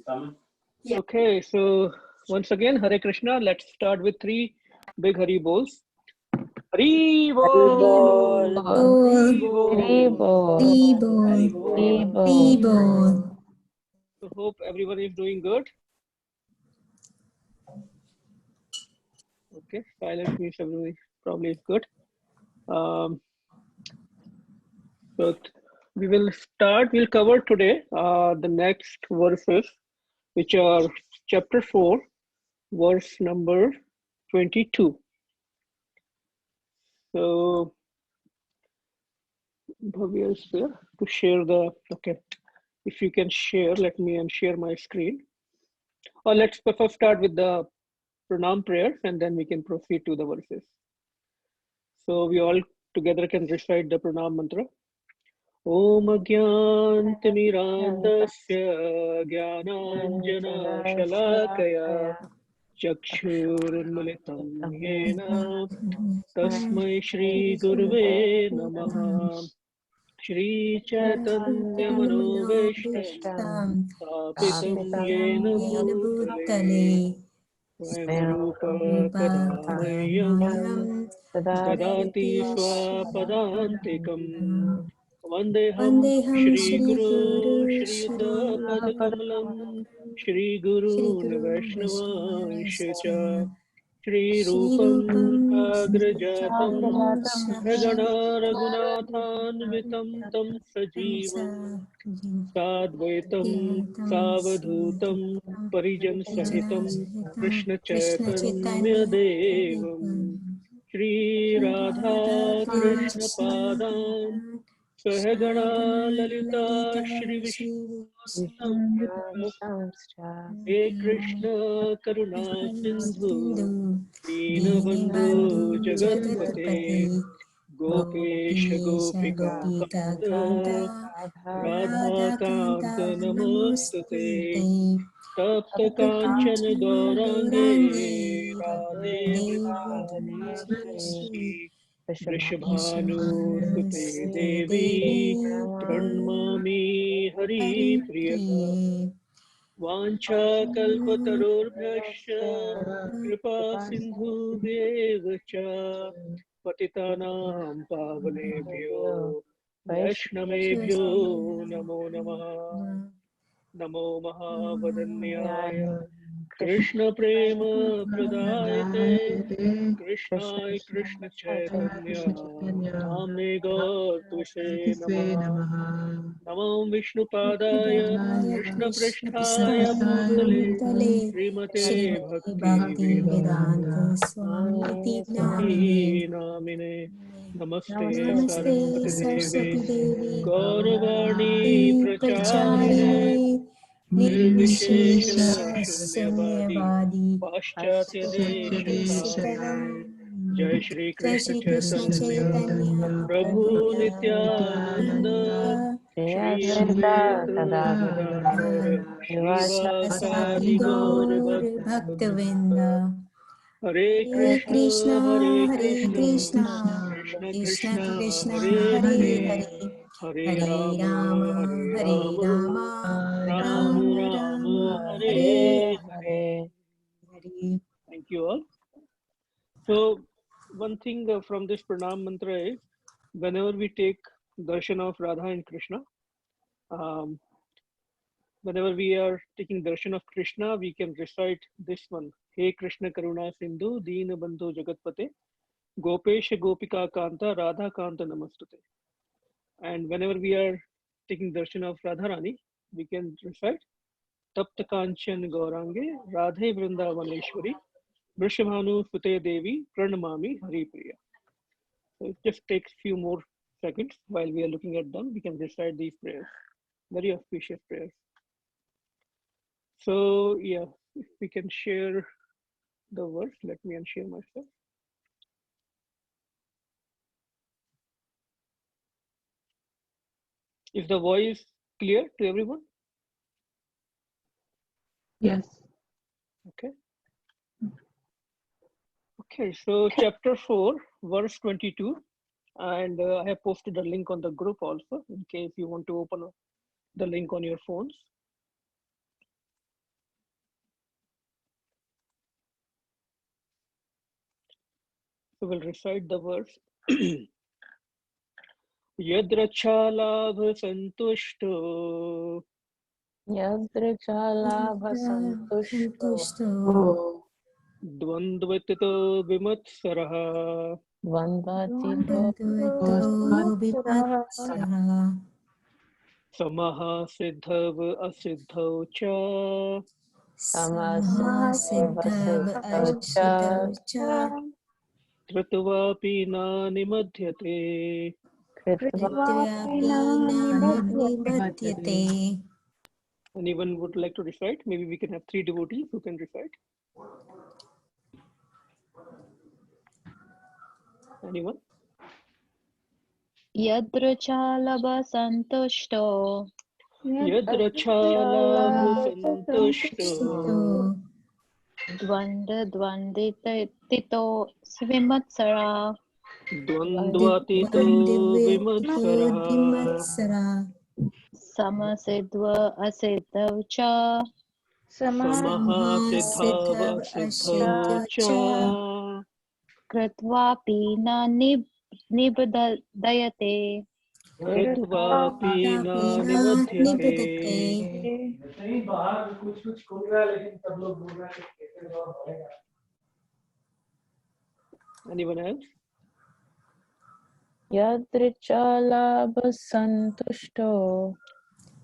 Yeah. Okay, so once again, Hare Krishna. Let's start with three big Hari bols. Hari bol, Hari bol, Hari bol. So hope everyone is doing good. Okay, silence means everyone probably is good. Um, so we will start. We'll cover today the next verses, which are chapter 4, verse number 22. So Bhavya is there to share the, okay. If you can share, let me unshare my screen. Or let's first start with the pranam prayer and then we can proceed to the verses. So we all together can recite the pranam mantra. Om Agyantimirandasya Jnananjana Shalakaya Chakshurunmilitam Yena Tasmai Shri Gurve Namaha Shri Chaitanya Manobishtam Stapitam Yena Bhutale Swayamrupa Kadamahyam Dadati Swapadantikam Vandeham Shri Guru Shri Yudapadakamalam Shri Guru Vaishnavanshacha Shri Rupam Sagrajatam Sahagana Raghunathanvitam Tam Sajivam Sadvaitam Savadhutam Parijan Sahitam Krishna Chaitanya Devam Shri Radha Krishna Padam Sahagana Lalita Shri Vishnu He Krishna Karuna Sindhu Deenabandhu Jagatpate Gopesha Gopika Kanta Radha Kanta Namostute Tapta Kanchana Gaurange Radhe Vrindavaneshwari Vrishabhanu Sute Devi Pranamami Hari Priya Vancha kalpatarubhyascha kripa sindhubhyev cha patitanam pavanebhyo vaishnavebhyo namo namah namo mahavadanyaya Krishna prema pradayate Krishnai Krishna chaitanya namne gautuse namah Namo Vishnu Padaya Krishna Pristhaya Bhutale Srimate Bhakti Vedanta Swami Namine Namaste Saraswati Devi Gauravani Pracharine Nirvishesha Shunyavadi Paschatya Deshataram Jai Shri Krishna Chaitanya Prabhu Nityananda Shri Advaita Gadadhar Srivasadi Gaur Bhaktavinda Hare Krishna Hare Krishna Krishna Krishna Hare Hare Hare Rama Hare Rama Rama Rama Hare Hare. Thank you all. So one thing from this pranam mantra is whenever we take darshan of Radha and Krishna, whenever we are taking darshan of Krishna, we can recite this one. Hey Krishna Karuna Sindhu Deen Bandhu Jagatpate Gopesha Gopika Kanta Radha Kanta Namastute. And whenever we are taking darshan of Radharani, we can recite Tapta Kanchan Gaurange Radhe Vrindavaneshwari Vrishabhanu Sute Devi Pranamami Hari Priya. So it just takes few more seconds while we are looking at them. We can recite these prayers. Very auspicious prayers. So yeah, if we can share the verse, let me unshare myself. Is the voice clear to everyone? Yes. Okay. Okay, so chapter 4, verse 22. And I have posted a link on the group also in case you want to open the link on your phones. So we'll recite the verse. यद्रच्छालाभ संतुष्टो यदृच्छालाभसन्तुष्टो द्वन्द्वतितो विमत्सरः द्वन्द्वातीतो समः सिद्धव असिद्धौ च कृत्वापि न निमध्यते. Anyone would like to recite? Maybe we can have 3 devotees who can recite. Anyone? यदृच्छालभसन्तुष्टो यद्रच्छालाभसन्तुष्टो द्वन्द्वद्वन्द्वितो विमत्सरा द्वन्द्वातीतो विमत्सरः समसिद्ध्व असिद्धौ च समः सिद्धव सिद्धौ च कृत्वापि न निबध्यते कृत्वापि न निबध्यते. बाहर कुछ खुल रहा है लेकिन सब लोग बोल रहे हैं कैसे होगा. Anyone else? यदृच्छालाभसन्तुष्टो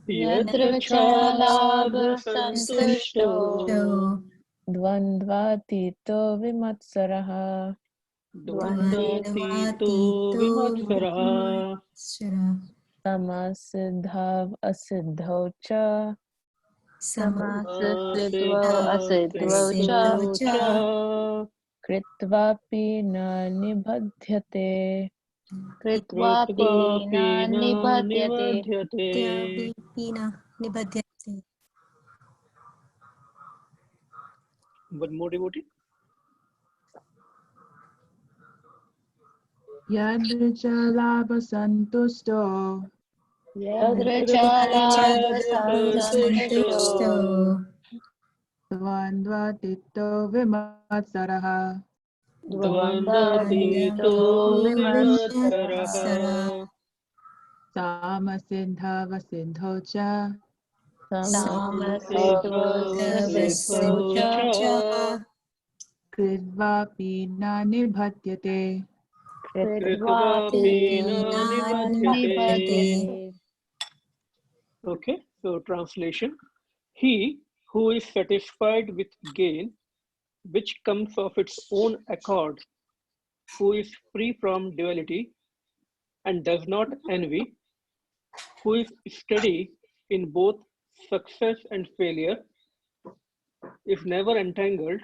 यदृच्छालाभसन्तुष्टो द्वन्द्वातीतो विमत्सरः द्वन्द्वातीतो विमत्सरः समसिद्धव असिद्धौ च समसिद्ध्व असिद्धौ च कृत्वापि न निबध्यते. कृत्वापि न निबध्यते. One more devotee. यदृच्छालाभसन्तुष्टो यदृच्छालाभसन्तुष्टो द्वन्द्वातीतो विमत्सरः द्वन्द्वातीतो विमत्सरः समसिद्धवसिद्धौ च समसिद्धौ च कृत्वापि न निबध्यते. कृत्वापि न निबध्यते. Okay, so translation. He who is satisfied with gain, which comes of its own accord, who is free from duality and does not envy, who is steady in both success and failure, is never entangled,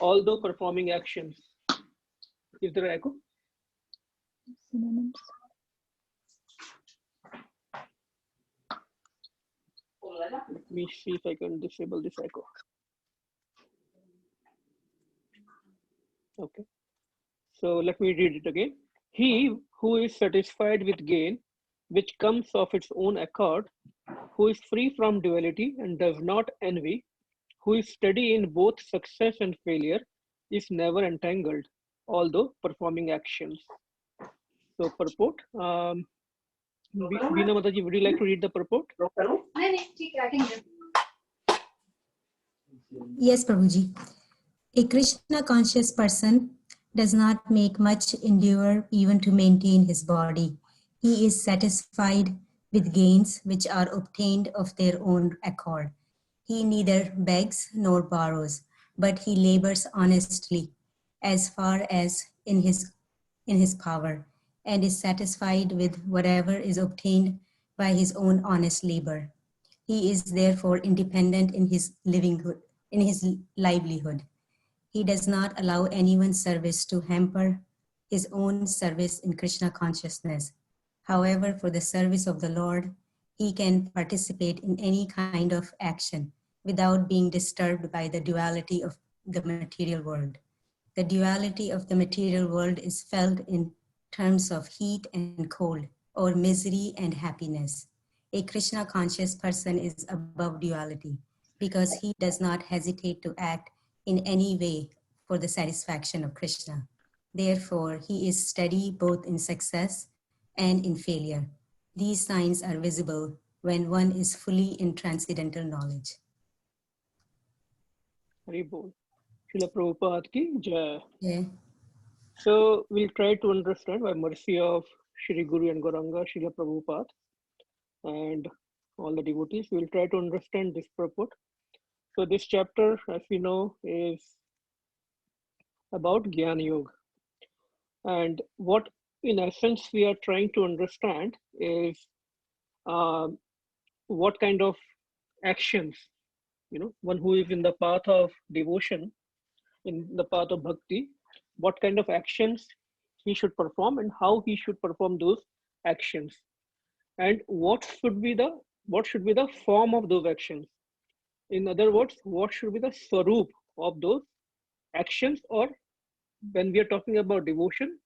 although performing actions. Is there echo? Synonyms. Let me see if I can disable this echo. Okay, so let me read it again. He who is satisfied with gain, which comes of its own accord, who is free from duality and does not envy, who is steady in both success and failure, is never entangled, although performing actions. So purport. Veena Mataji, would you like to read the purport? Yes, Prabhuji. A Krishna conscious person does not make much endure even to maintain his body. He is satisfied with gains which are obtained of their own accord. He neither begs nor borrows, but he labors honestly as far as in his power, and is satisfied with whatever is obtained by his own honest labor. He is therefore independent in his livelihood. He does not allow anyone's service to hamper his own service in Krishna consciousness. However, for the service of the Lord, he can participate in any kind of action without being disturbed by the duality of the material world. The duality of the material world is felt in terms of heat and cold, or misery and happiness. A Krishna conscious person is above duality because he does not hesitate to act in any way for the satisfaction of Krishna. Therefore, he is steady both in success and in failure. These signs are visible when one is fully in transcendental knowledge. Hari Bol. Srila Prabhupada ki jai. Yeah. So we'll try to understand by mercy of Shri Guru and Gauranga, Srila Prabhupada, and all the devotees. We'll try to understand this purport. So this chapter, as we know, is about Gyan Yoga. And what in essence we are trying to understand is what kind of actions, one who is in the path of devotion, in the path of bhakti, what kind of actions he should perform and how he should perform those actions, and what should be the form of those actions. In other words, what should be the swarup of those actions, or when we are talking about devotion,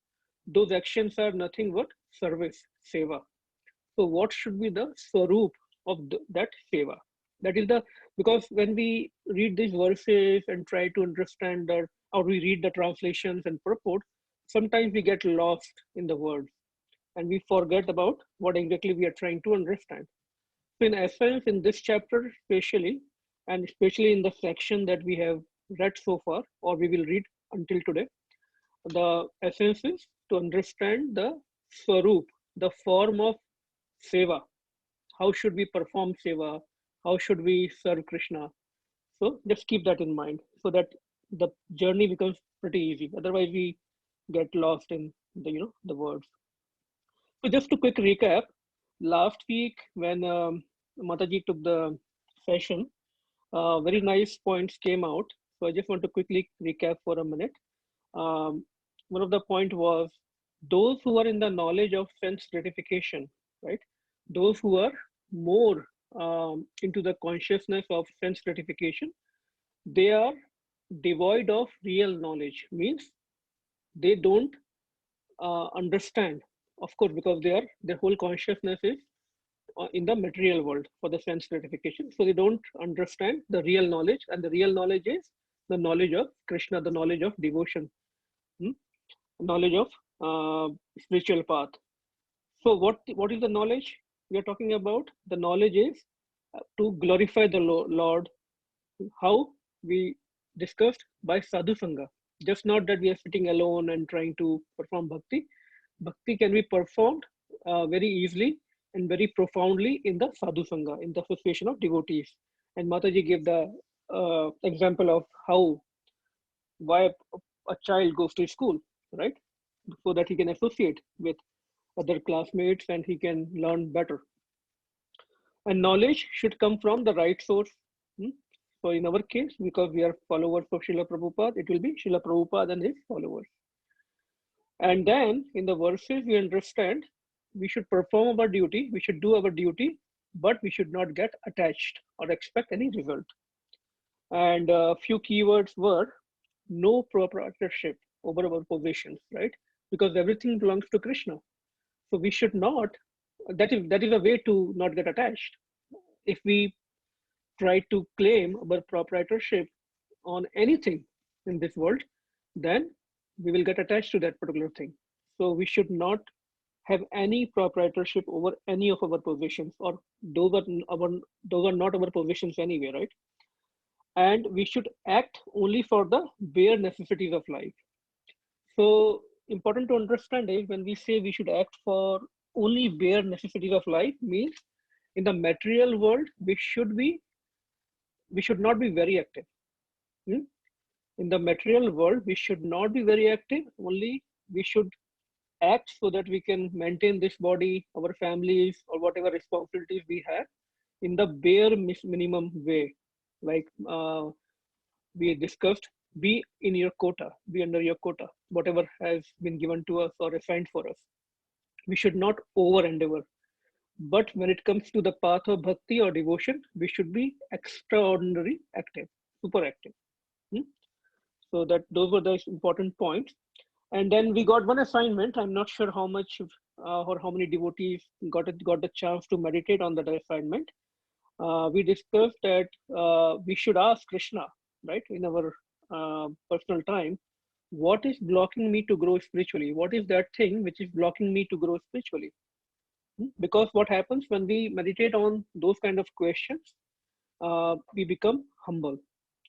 those actions are nothing but service, seva. So what should be the swarup of that seva? That is because when we read these verses and try to understand or we read the translations and purport, sometimes we get lost in the words and we forget about what exactly we are trying to understand. So in essence, in this chapter especially, and especially in the section that we have read so far, or we will read until today, the essence is to understand the swarup, the form of seva. How should we perform seva? How should we serve Krishna? So just keep that in mind so that the journey becomes pretty easy. Otherwise, we get lost in the words. So just to quick recap, last week when Mataji took the session, very nice points came out. So I just want to quickly recap for a minute. One of the point was those who are in the knowledge of sense gratification, right? Those who are more into the consciousness of sense gratification, they are devoid of real knowledge. Means they don't understand, of course, because their whole consciousness is in the material world for the sense gratification. So they don't understand the real knowledge, and the real knowledge is the knowledge of Krishna, the knowledge of devotion, knowledge of spiritual path. So what is the knowledge we are talking about? The knowledge is to glorify the Lord. How we discussed by sadhu sangha. Just not that we are sitting alone and trying to perform bhakti. Bhakti can be performed very easily and very profoundly in the sadhu sangha, in the association of devotees. And Mataji gave the example of why a child goes to school, right? So that he can associate with other classmates and he can learn better. And knowledge should come from the right source. So in our case, because we are followers of Srila Prabhupada, it will be Srila Prabhupada and his followers. And then in the verses, we understand we should perform our duty, we should do our duty, but we should not get attached or expect any result. And a few keywords were no proprietorship over our possessions, right? Because everything belongs to Krishna. So we should not, that is a way to not get attached. If we try to claim our proprietorship on anything in this world, then we will get attached to that particular thing. So we should not have any proprietorship over any of our possessions, or those are not our possessions anyway, right? And we should act only for the bare necessities of life. So important to understand is when we say we should act for only bare necessities of life, means in the material world we should not be very active. In the material world we should not be very active. Only we should act so that we can maintain this body, our families, or whatever responsibilities we have in the bare minimum way. Like we discussed, be in your quota, be under your quota, whatever has been given to us or assigned for us. We should not over endeavor. But when it comes to the path of bhakti or devotion, we should be extraordinary active, super active. So that those were the important points. And then we got one assignment. I'm not sure how much or how many devotees got the chance to meditate on that assignment. We discussed that we should ask Krishna, right, in our personal time, what is blocking me to grow spiritually? What is that thing which is blocking me to grow spiritually? Because what happens when we meditate on those kind of questions, we become humble.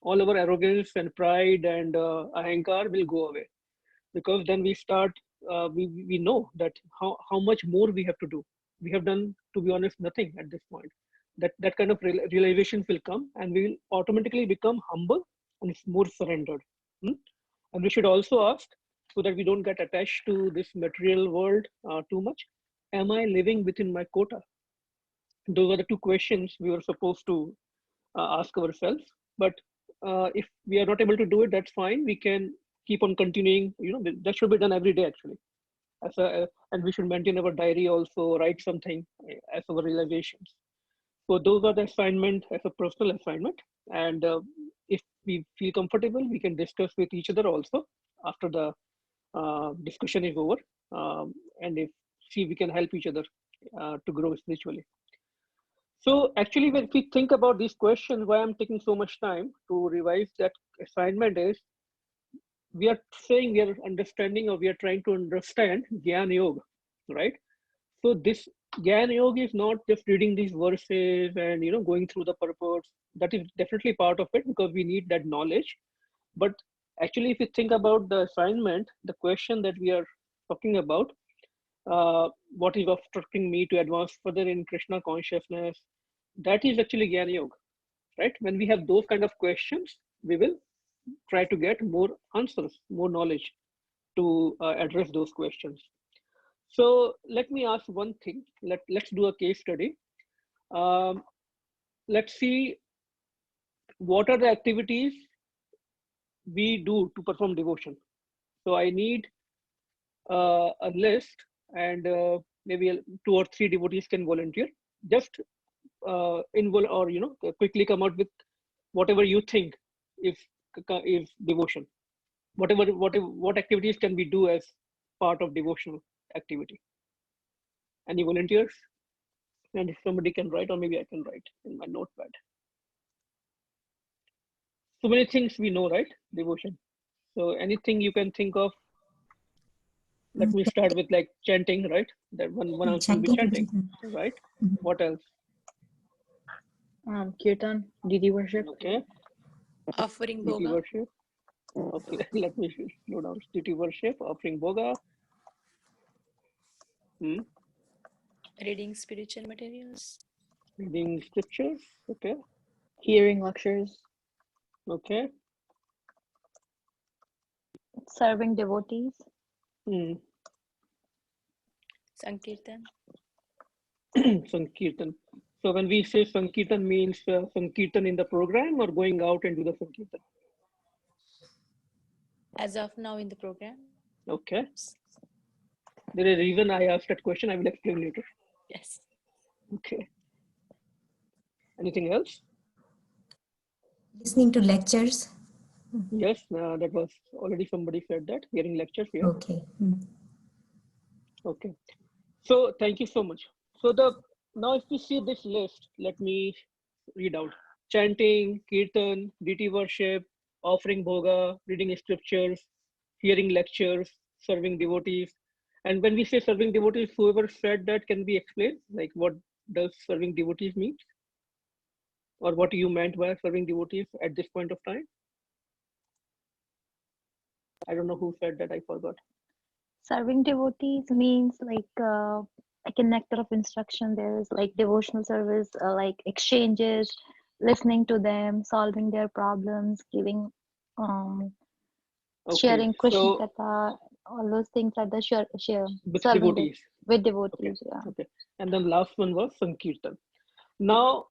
All our arrogance and pride and ahankar will go away, because then we start, we know that how much more we have to do. We have done, to be honest, nothing at this point. That kind of realization will come, and we will automatically become humble and more surrendered. And we should also ask, so that we don't get attached to this material world too much, am I living within my quota? Those are the two questions we were supposed to ask ourselves. But if we are not able to do it, that's fine. We can keep on continuing. That should be done every day, actually. And we should maintain our diary also, write something as our realizations. So those are the assignment as a personal assignment. And if we feel comfortable, we can discuss with each other also after the discussion is over. And if we can help each other to grow spiritually. So actually, if we think about these questions, why I'm taking so much time to revise that assignment is, we are saying we are understanding, or we are trying to understand Gyan Yoga, right? So this Gyan Yoga is not just reading these verses and going through the purports. That is definitely part of it, because we need that knowledge. But actually, if you think about the assignment, the question that we are talking about, what is obstructing me to advance further in Krishna consciousness, that is actually Gyan Yoga, right? When we have those kind of questions, we will try to get more answers, more knowledge to address those questions. So let me ask one thing. Let's do a case study. Let's see what are the activities we do to perform devotion. So I need a list, and maybe 2 or 3 devotees can volunteer. Just quickly come out with whatever you think is devotion. What activities can we do as part of devotional activity? Any volunteers? And if somebody can write, or maybe I can write in my notepad. So many things we know, right? Devotion. So anything you can think of. Let me start with like chanting, right? That one answer will be chanting, right? What else? Kirtan, Didi worship. Okay. Offering Diti Bhoga. worship. Okay, let me slow down. Diti worship, offering Bhoga. Reading spiritual materials. Reading scriptures. Okay. Hearing lectures. Okay. Serving devotees. Sankirtan. Sankirtan. So when we say Sankirtan, means Sankirtan in the program, or going out and do the Sankirtan? As of now in the program. Okay. There is a reason I asked that question. I will explain later. Yes. Okay. Anything else? Listening to lectures. Yes, that was already somebody said that. Hearing lectures here. Okay. Okay. So thank you so much. So now if we see this list, let me read out. Chanting, kirtan, deity worship, offering bhoga, reading scriptures, hearing lectures, serving devotees. And when we say serving devotees, whoever said that, can be explained? Like, what does serving devotees mean? Or what you meant by serving devotees at this point of time? I don't know who said that, I forgot. Serving devotees means like a nectar of instruction. There's like devotional service, like exchanges, listening to them, solving their problems, giving, sharing Krishna Katha, all those things are the share with devotees. With devotees, okay. yeah. Okay. And then last one was Sankirtan. Now,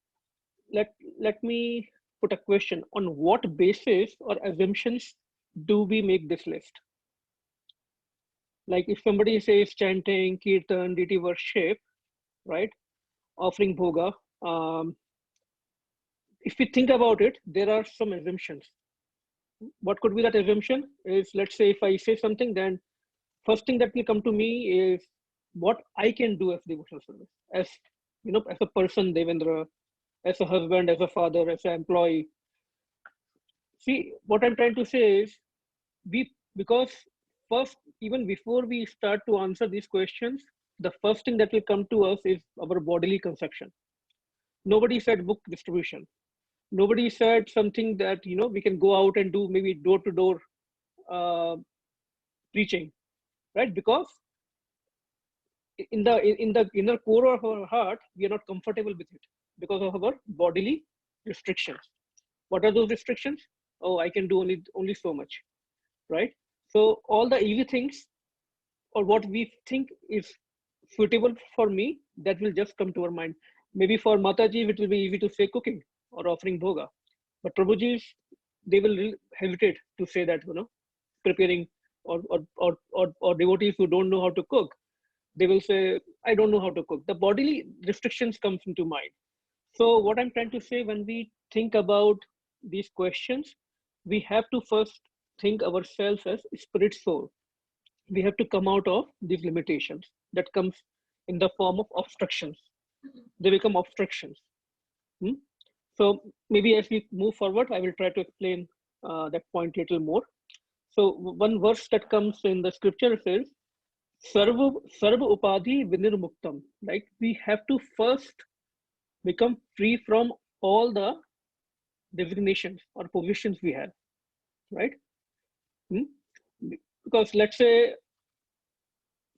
let me put a question. On what basis or assumptions do we make this list? Like if somebody says chanting, kirtan, deity worship, right? Offering bhoga. If we think about it, there are some assumptions. What could be that assumption? Is, let's say if I say something, then first thing that will come to me is what I can do as devotional service, as as a person, Devendra, as a husband, as a father, as an employee. See, what I'm trying to say is, we Because first, even before we start to answer these questions, the first thing that will come to us is our bodily conception. Nobody said book distribution. Nobody said something that, you know, we can go out and do maybe door to door preaching, right? Because in the inner core of our heart, we are not comfortable with it because of our bodily restrictions. What are those restrictions? Oh, I can do only so much, right? So all the easy things, or what we think is suitable for me, that will just come to our mind. Maybe for Mataji, it will be easy to say cooking or offering bhoga, but Prabhuji's, they will hesitate to say that, you know, preparing, or devotees who don't know how to cook, they will say, I don't know how to cook. The bodily restrictions comes into mind. So what I'm trying to say, when we think about these questions, we have to first think ourselves as spirit soul. We have to come out of these limitations that comes in the form of obstructions. They become obstructions. Hmm? So maybe as we move forward, I will try to explain that point a little more. So one verse that comes in the scripture says, Sarva upadhi vinirmuktam. Like we have to first become free from all the designations or positions we have, right? Hmm? Because let's say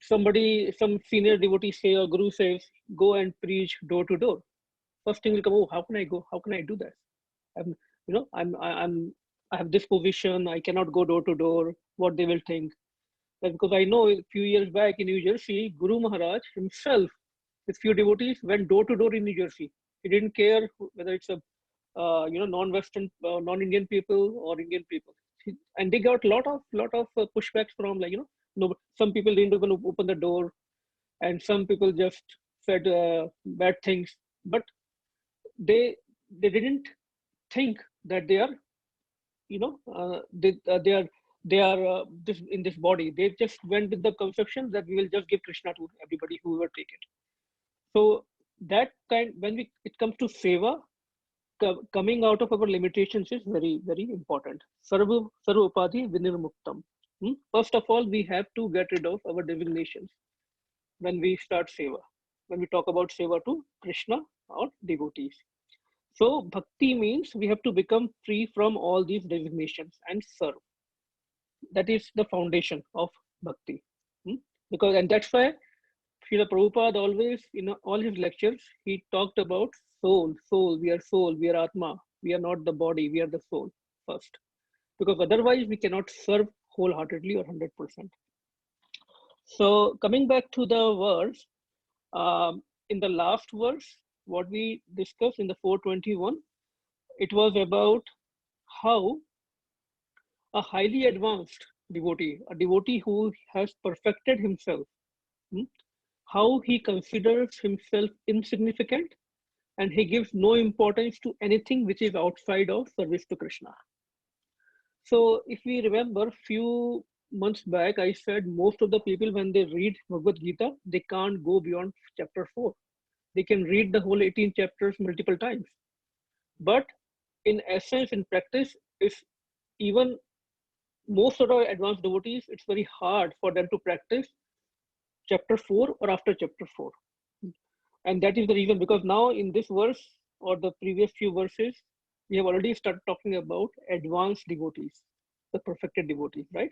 some senior devotee say or guru says, go and preach door to door. First thing will come, oh, how can I go? How can I do that? I'm, you know, I have this position. I cannot go door to door. What they will think. That's because I know a few years back in New Jersey, Guru Maharaj himself with few devotees went door to door in New Jersey. He didn't care whether it's a non-Western, non-Indian people or Indian people, and they got lot of pushbacks from, like, you know, no, some people didn't even open the door, and some people just said bad things, but they didn't think that they are, you know, they are this in this body. They just went with the conception that we will just give Krishna to everybody who will take it. So that kind, when it comes to seva, coming out of our limitations is very, very important. Sarva upadhi vinirmuktam. First of all, we have to get rid of our designations when we start seva, when we talk about seva to Krishna or devotees. So bhakti means we have to become free from all these designations and serve. That is the foundation of bhakti. Because, and that's why Srila Prabhupada always, in all his lectures, he talked about soul, we are Atma, we are not the body, we are the soul first. Because otherwise we cannot serve wholeheartedly or 100%. So coming back to the verse, in the last verse, what we discussed in the 421, it was about how a highly advanced devotee, a devotee who has perfected himself, how he considers himself insignificant, and he gives no importance to anything which is outside of service to Krishna. So if we remember, few months back, I said most of the people, when they read Bhagavad Gita, they can't go beyond chapter 4. They can read the whole 18 chapters multiple times. But in essence, in practice, if even most of our advanced devotees, it's very hard for them to practice chapter 4 or after chapter 4. And that is the reason, because now in this verse or the previous few verses, we have already started talking about advanced devotees, the perfected devotees, right?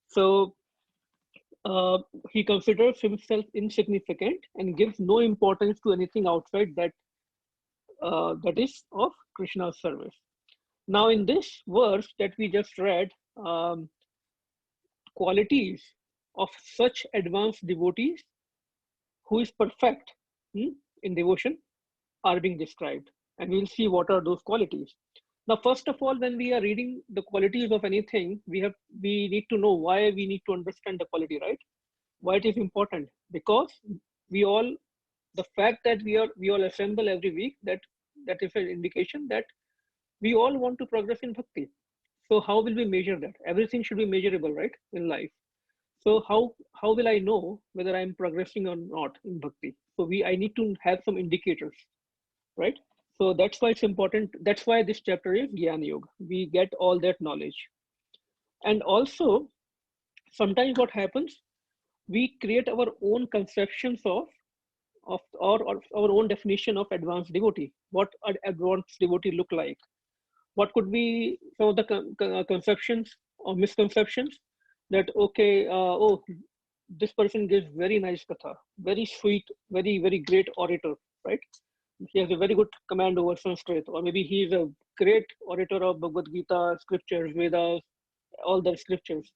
So he considers himself insignificant and gives no importance to anything outside that that is of Krishna's service. Now in this verse that we just read, qualities of such advanced devotees who is perfect in devotion are being described, and we'll see what are those qualities. Now, first of all, when we are reading the qualities of anything, we need to know why we need to understand the quality, right? Why it is important? Because we all, the fact that we all assemble every week, that is an indication that we all want to progress in bhakti. So how will we measure that? Everything should be measurable, right, in life. So how will I know whether I'm progressing or not in bhakti? So I need to have some indicators, right? So that's why it's important. That's why this chapter is Jnana Yoga. We get all that knowledge. And also, sometimes what happens, we create our own conceptions of or our own definition of advanced devotee. What an advanced devotee look like? What could be some of the conceptions or misconceptions? That okay, oh, this person gives very nice katha, very sweet, very great orator, right? He has a very good command over Sanskrit, or maybe he is a great orator of Bhagavad Gita, scriptures, Vedas, all the scriptures.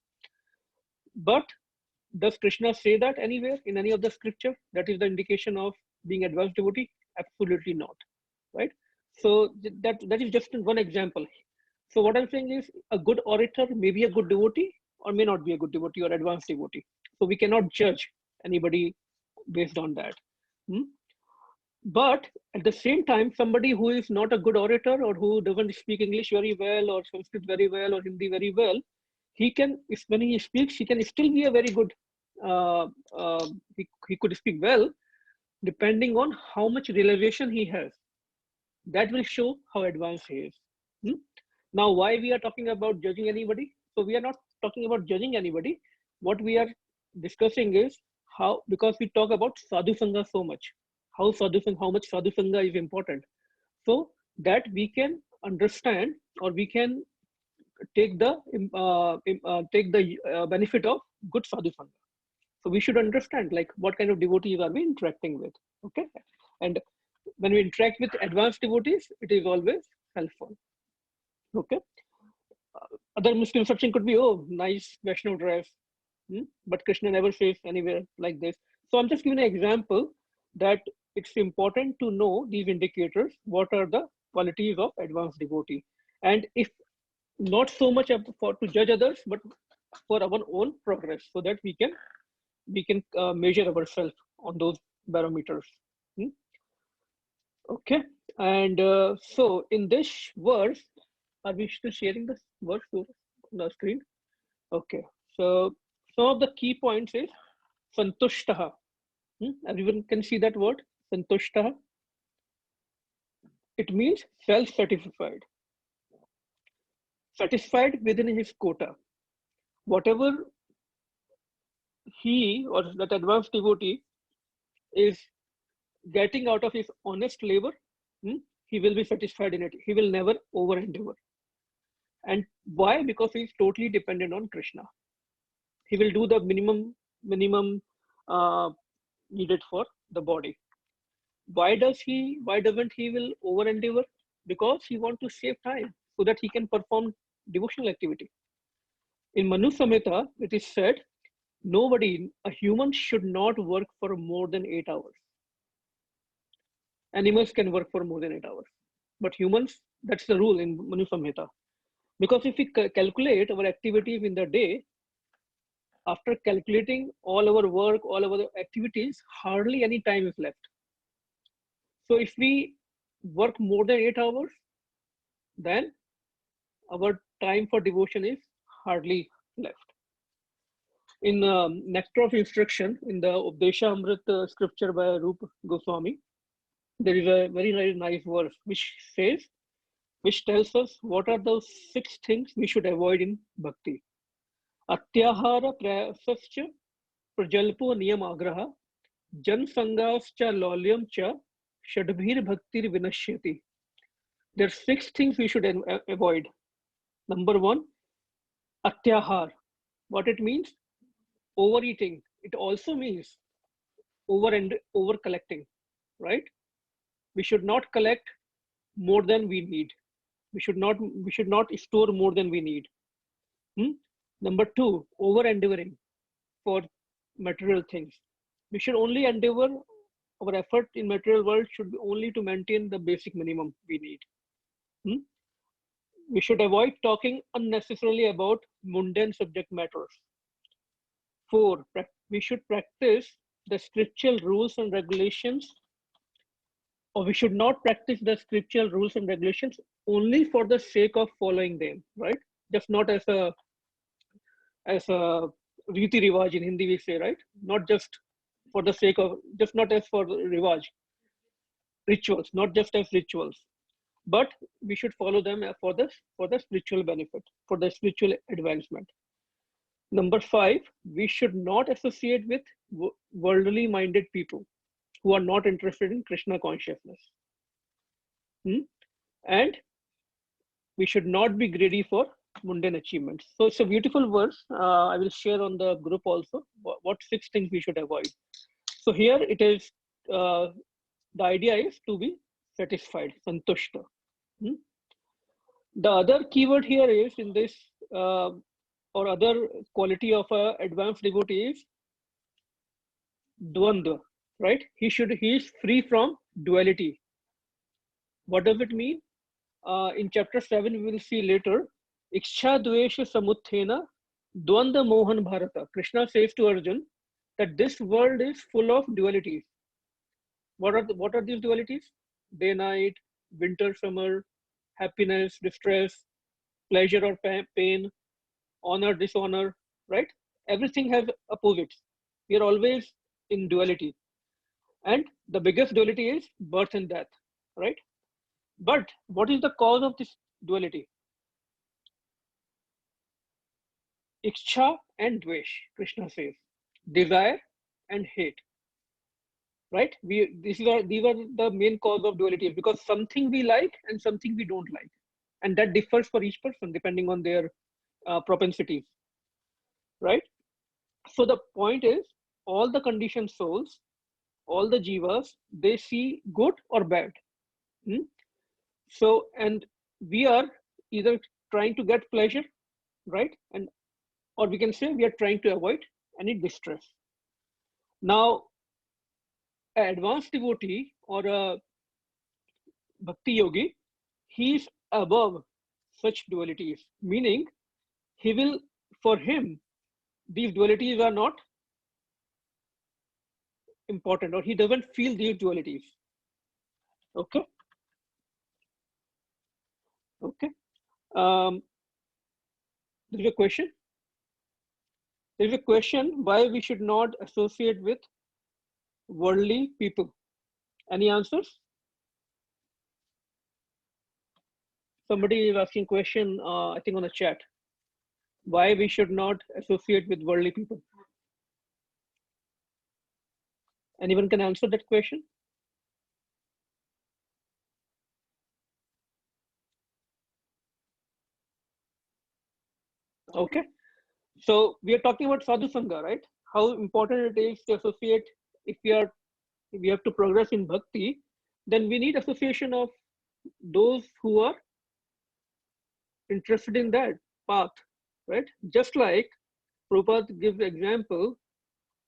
But does Krishna say that anywhere in any of the scripture? That is the indication of being advanced devotee? Absolutely not, right? So that is just one example. So what I'm saying is, a good orator may be a good devotee or may not be a good devotee or advanced devotee. So we cannot judge anybody based on that. But at the same time, somebody who is not a good orator or who doesn't speak English very well or Sanskrit very well or Hindi very well, he can, when he speaks, he can still be a very good, he could speak well, depending on how much realization he has. That will show how advanced he is. Now, why we are talking about judging anybody? So we are not talking about judging anybody. What we are discussing is how, because we talk about sadhu sangha so much, how much sadhu sangha is important, so that we can understand or we can take the benefit of good sadhu sangha. So we should understand like what kind of devotees are we interacting with, okay? And when we interact with advanced devotees, it is always helpful, okay? Other misconception could be, oh, nice Vaishnav dress, but Krishna never says anywhere like this. So I'm just giving an example that it's important to know these indicators, what are the qualities of advanced devotee. And if not so much for to judge others, but for our own progress, so that we can measure ourselves on those barometers. Okay, and so in this verse, are we still sharing this verse on the screen? Okay, so some of the key points is santushtaha. Everyone can see that word, santushtaha. It means self-satisfied, satisfied within his quota. Whatever he or that advanced devotee is getting out of his honest labor, he will be satisfied in it. He will never over endeavor. And why? Because he is totally dependent on Krishna. He will do the minimum needed for the body. Why doesn't he will over endeavor? Because he wants to save time so that he can perform devotional activity. In Manu Samhita, it is said, a human should not work for more than 8 hours. Animals can work for more than 8 hours, but humans, that's the rule in Manu Samhita. Because if we calculate our activities in the day, after calculating all our work, all our activities, hardly any time is left. So if we work more than 8 hours, then our time for devotion is hardly left. In Nectar of Instruction, in the Updesha Amrit scripture by Rupa Goswami, there is a very, very nice verse which tells us what are those 6 things we should avoid in bhakti. Atyahara prayasascha prajalpo niyam agraha jan sangascha lolyam cha shadbhir bhaktir vinashyati. There are 6 things we should avoid. Number 1, atyahar. What it means? Overeating. It also means over collecting, right? We should not collect more than we need. We should not store more than we need. Number 2, over endeavoring for material things. We should only endeavor, our effort in material world should be only to maintain the basic minimum we need. We should avoid talking unnecessarily about mundane subject matters. 4, we should practice the scriptural rules and regulations, or we should not practice the scriptural rules and regulations only for the sake of following them, right? Just not as a riti rivaj in Hindi we say, right? Not just for the sake of, just not as for rivaj, rituals, not just as rituals, but we should follow them for the spiritual benefit, for the spiritual advancement. Number 5, we should not associate with worldly minded people who are not interested in Krishna consciousness. And we should not be greedy for mundane achievements. So it's a beautiful verse. I will share on the group also what 6 things we should avoid. So here it is, the idea is to be satisfied, santushta. The other keyword here is in this, or other quality of a advanced devotee is dvandva, right? He is free from duality. What does it mean? In chapter 7, we will see later, Iksha Dvesha Samuthena Dvanda Mohan Bharata. Krishna says to Arjun that this world is full of dualities. What are these dualities? Day, night, winter, summer, happiness, distress, pleasure or pain, honor, dishonor, right? Everything has opposites. We are always in duality. And the biggest duality is birth and death, right? But what is the cause of this duality? Iksha and dvesh, Krishna says. Desire and hate. Right? These are the main cause of duality, because something we like and something we don't like. And that differs for each person depending on their propensities. Right? So the point is, all the conditioned souls, all the jivas, they see good or bad. So, and we are either trying to get pleasure, right? Or we can say we are trying to avoid any distress. Now, an advanced devotee or a bhakti yogi, he is above such dualities, meaning for him, these dualities are not important, or he doesn't feel these dualities. Okay. Okay. There's a question. There's a question why we should not associate with worldly people. Any answers? Somebody is asking question, I think on the chat, why we should not associate with worldly people. Anyone can answer that question? Okay. So we are talking about sadhu sangha, right? How important it is to associate. If we have to progress in bhakti, then we need association of those who are interested in that path, right? Just like Prabhupada gives the example,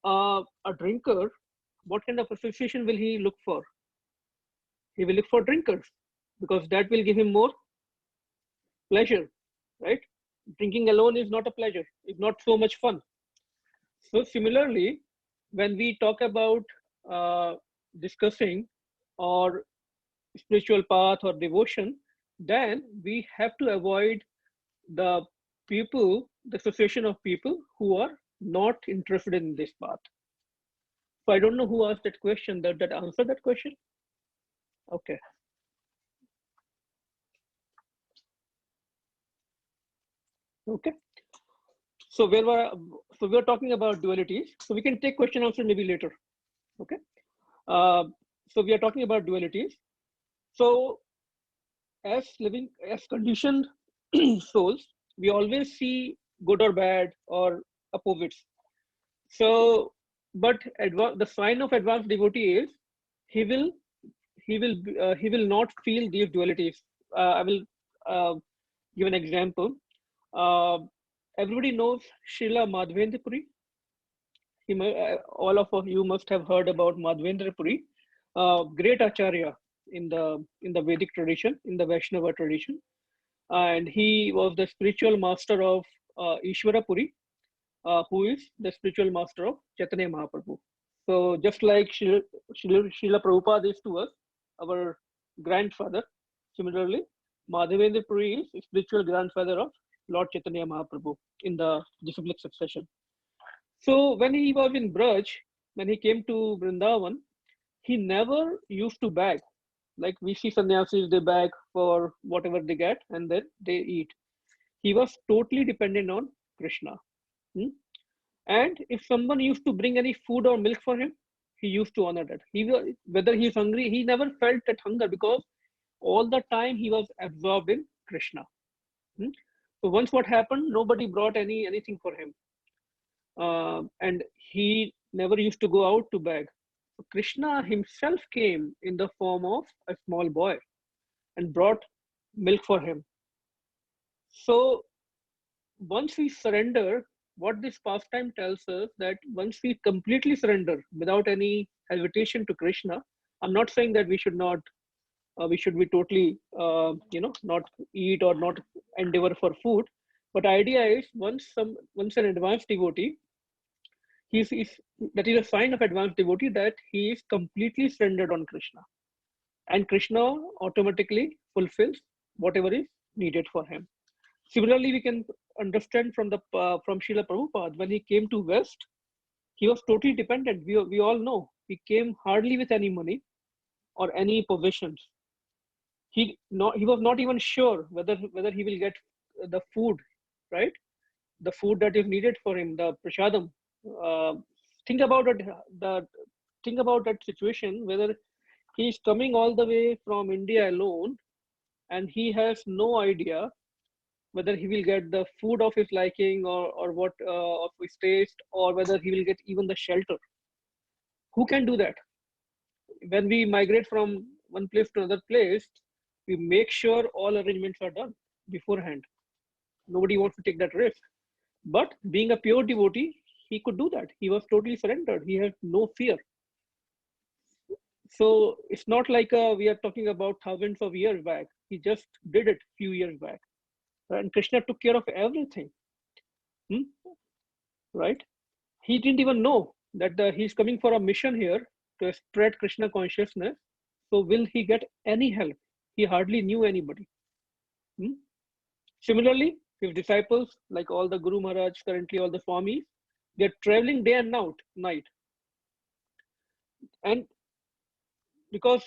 a drinker, what kind of association will he look for? He will look for drinkers, because that will give him more pleasure, right? Drinking alone is not a pleasure, it's not so much fun. So similarly, when we talk about discussing or spiritual path or devotion, then we have to avoid the association of people who are not interested in this path. So I don't know who asked that question. That answered that question? Okay. Okay. So we are talking about dualities. So we can take question answer maybe later. Okay. So we are talking about dualities. So as conditioned souls, we always see good or bad or opposites. So, but the sign of advanced devotee is he will not feel these dualities. I will give an example. Everybody knows Srila Madhvendra Puri. All of you must have heard about Madhvendra Puri, great acharya in the Vedic tradition, in the Vaishnava tradition, and he was the spiritual master of Ishvara Puri, who is the spiritual master of Chaitanya Mahaprabhu. So just like Srila Prabhupada is to us, our grandfather, similarly, Madhavendra Puri is spiritual grandfather of Lord Chaitanya Mahaprabhu in the disciplic succession. So when he was in Braj, when he came to Vrindavan, he never used to beg. Like we see sannyasis, they beg for whatever they get and then they eat. He was totally dependent on Krishna. And if someone used to bring any food or milk for him, he used to honor that. Whether he's hungry, he never felt that hunger because all the time he was absorbed in Krishna. So once what happened, nobody brought anything for him, and he never used to go out to beg. So Krishna himself came in the form of a small boy and brought milk for him. So once we surrender, what this pastime tells us that once we completely surrender without any hesitation to Krishna, I'm not saying that we should not, we should be totally, not eat or not endeavor for food. But the idea is once an advanced devotee, that is a sign of advanced devotee that he is completely surrendered on Krishna, and Krishna automatically fulfills whatever is needed for him. Similarly, we can understand from Srila Prabhupada, when he came to West, he was totally dependent. We all know he came hardly with any money or any possessions. He was not even sure whether he will get the food, right? The food that is needed for him, the prasadam. Think about it. Think about that situation, whether he is coming all the way from India alone, and he has no idea whether he will get the food of his liking or what of his taste, or whether he will get even the shelter. Who can do that? When we migrate from one place to another place, we make sure all arrangements are done beforehand. Nobody wants to take that risk. But being a pure devotee, he could do that. He was totally surrendered. He had no fear. So it's not like we are talking about thousands of years back. He just did it few years back. And Krishna took care of everything. Right? He didn't even know that he's coming for a mission here to spread Krishna consciousness. So will he get any help? He hardly knew anybody. Similarly, his disciples, like all the Guru Maharaj, currently all the Swamis, they're traveling day and night. And because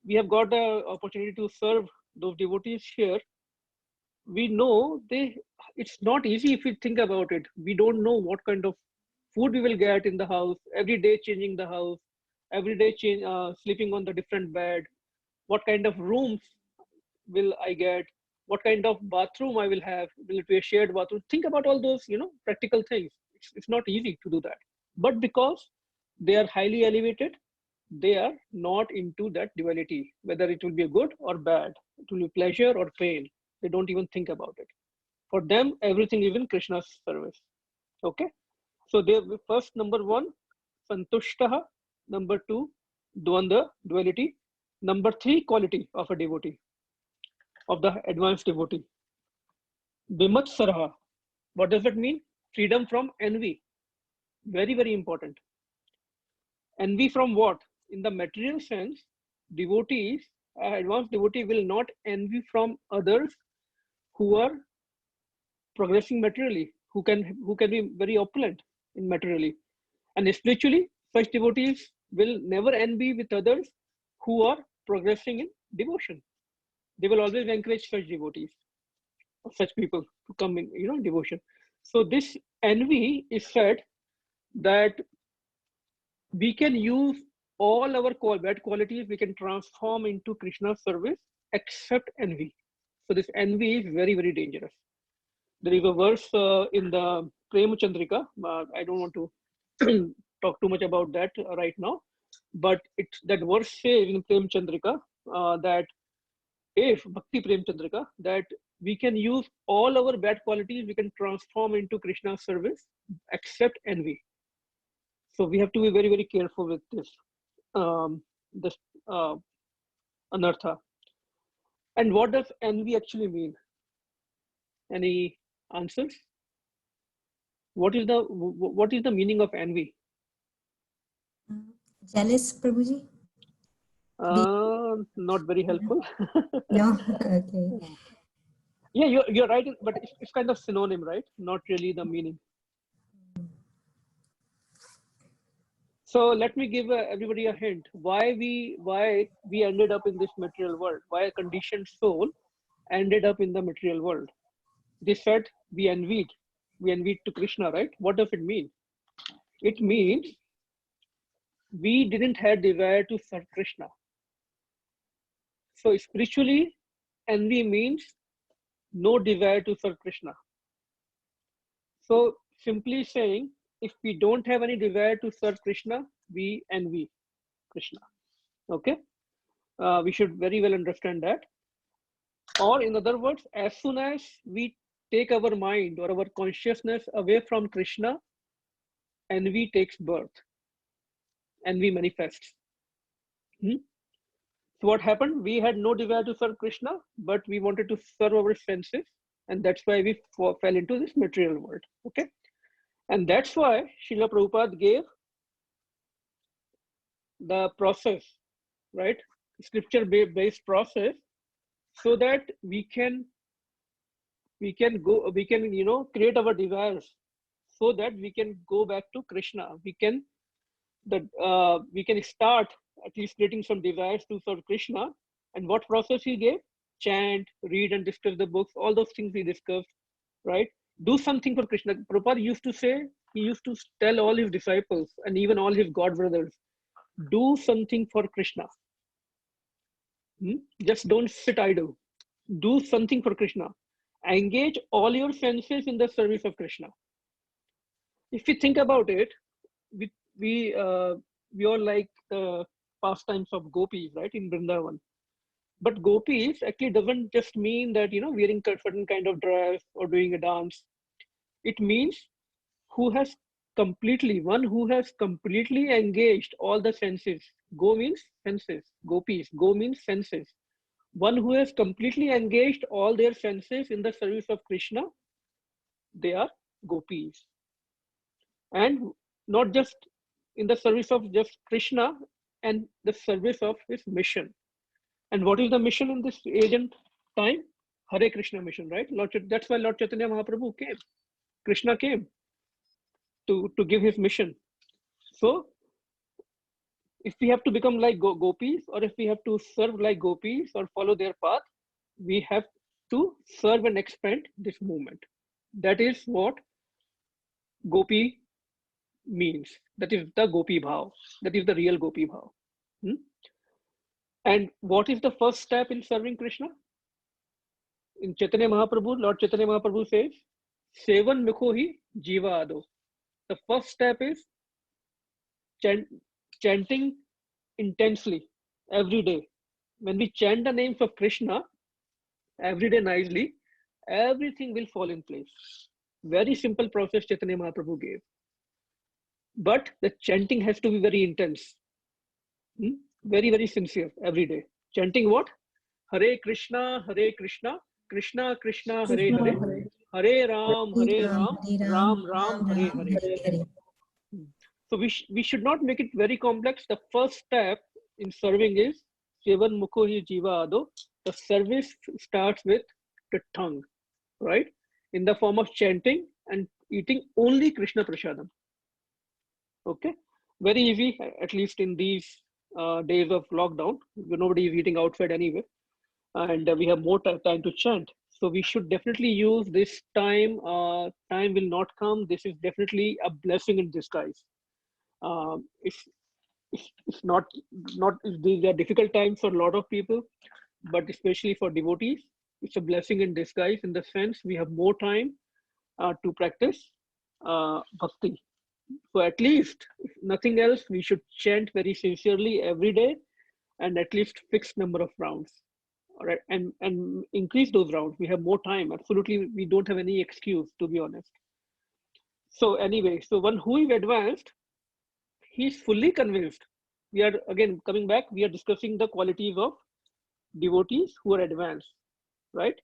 we have got the opportunity to serve those devotees here, we know it's not easy if we think about it. We don't know what kind of food we will get in the house, every day changing the house, every day sleeping on the different bed, what kind of rooms will I get, what kind of bathroom I will have, will it be a shared bathroom? Think about all those, practical things. It's not easy to do that. But because they are highly elevated, they are not into that duality, whether it will be good or bad, it will be pleasure or pain. They don't even think about it. For them, everything is in Krishna's service. Okay. So they first, number one, santushtaha. Number two, dvanda, duality. Number three, quality of a devotee, of the advanced devotee. Vimatsaraha. What does that mean? Freedom from envy. Very, very important. Envy from what? In the material sense, devotees, advanced devotee will not envy from others who are progressing materially, who can be very opulent in materially. And spiritually, such devotees will never envy with others who are progressing in devotion. They will always encourage such devotees, such people to come in, devotion. So this envy is said that we can use all our bad qualities, we can transform into Krishna's service, except envy. So this envy is very, very dangerous. There is a verse in the Prem Chandrika. I don't want to talk too much about that right now, but that verse says in Prem Chandrika that if Bhakti Prem Chandrika, that we can use all our bad qualities, we can transform into Krishna's service, except envy. So we have to be very, very careful with this anartha. And what does envy actually mean? Any answers? What is the meaning of envy? Jealous, Prabhuji? Not very helpful. No? Okay. Yeah, you're right, but it's kind of synonym, right? Not really the meaning. So let me give everybody a hint. Why we ended up in this material world? Why a conditioned soul ended up in the material world? They said we envied we envy to Krishna, right? What does it mean? It means we didn't have desire to serve Krishna. So spiritually, envy means no desire to serve Krishna. So simply saying, if we don't have any desire to serve Krishna, we envy Krishna. Okay, we should very well understand that. Or in other words, as soon as we take our mind or our consciousness away from Krishna, envy takes birth, envy manifests. So what happened? We had no desire to serve Krishna, but we wanted to serve our senses, and that's why we fell into this material world. Okay, and that's why Srila Prabhupada gave the process, right? Scripture-based process, so that we can create our desires, so that we can go back to Krishna. We can start at least creating some desires to serve Krishna. And what process he gave? Chant, read and discuss the books, all those things we discussed, right? Do something for Krishna. Prabhupada used to say, he used to tell all his disciples and even all his god brothers, do something for Krishna. Just don't sit idle. Do something for Krishna. Engage all your senses in the service of Krishna. If you think about it, we all like the pastimes of gopis, right, in Vrindavan. But gopis actually doesn't just mean that, wearing a certain kind of dress or doing a dance. It means one who has completely engaged all the senses. Go means senses. Gopis. Go means senses. One who has completely engaged all their senses in the service of Krishna, they are gopis. And not just in the service of just Krishna, and the service of his mission. And what is the mission in this age and time? Hare Krishna mission, right? That's why Lord Chaitanya Mahaprabhu came. Krishna came to give his mission. So if we have to become like gopis, or if we have to serve like gopis or follow their path, we have to serve and expand this movement. That is what gopi means. That is the gopi bhav. That is the real gopi bhav. And what is the first step in serving Krishna? In Chaitanya Mahaprabhu, Lord Chaitanya Mahaprabhu says, Sevan Mukho hi Jiva Ado. The first step is chanting intensely every day. When we chant the names of Krishna every day nicely, everything will fall in place. Very simple process Chaitanya Mahaprabhu gave. But the chanting has to be very intense. Very, very sincere every day. Chanting what? Hare Krishna, Krishna Krishna, Hare Hare, Hare Ram, Ram Ram, Hare Hare. So we should not make it very complex. The first step in serving is Sevan Mukho hi Jiva Ado. The service starts with the tongue, right? In the form of chanting and eating only Krishna Prasadam. Okay, very easy, at least in these days of lockdown. Nobody is eating outside anyway, and we have more time to chant. So we should definitely use this time. Time will not come. This is definitely a blessing in disguise. It's not these are difficult times for a lot of people, but especially for devotees, it's a blessing in disguise, in the sense we have more time to practice bhakti. So at least, if nothing else, we should chant very sincerely every day, and at least fixed number of rounds. All right, and increase those rounds. We have more time. Absolutely, we don't have any excuse, to be honest. So anyway, so one who is advanced, he's fully convinced. We are again coming back. We are discussing the qualities of devotees who are advanced, right?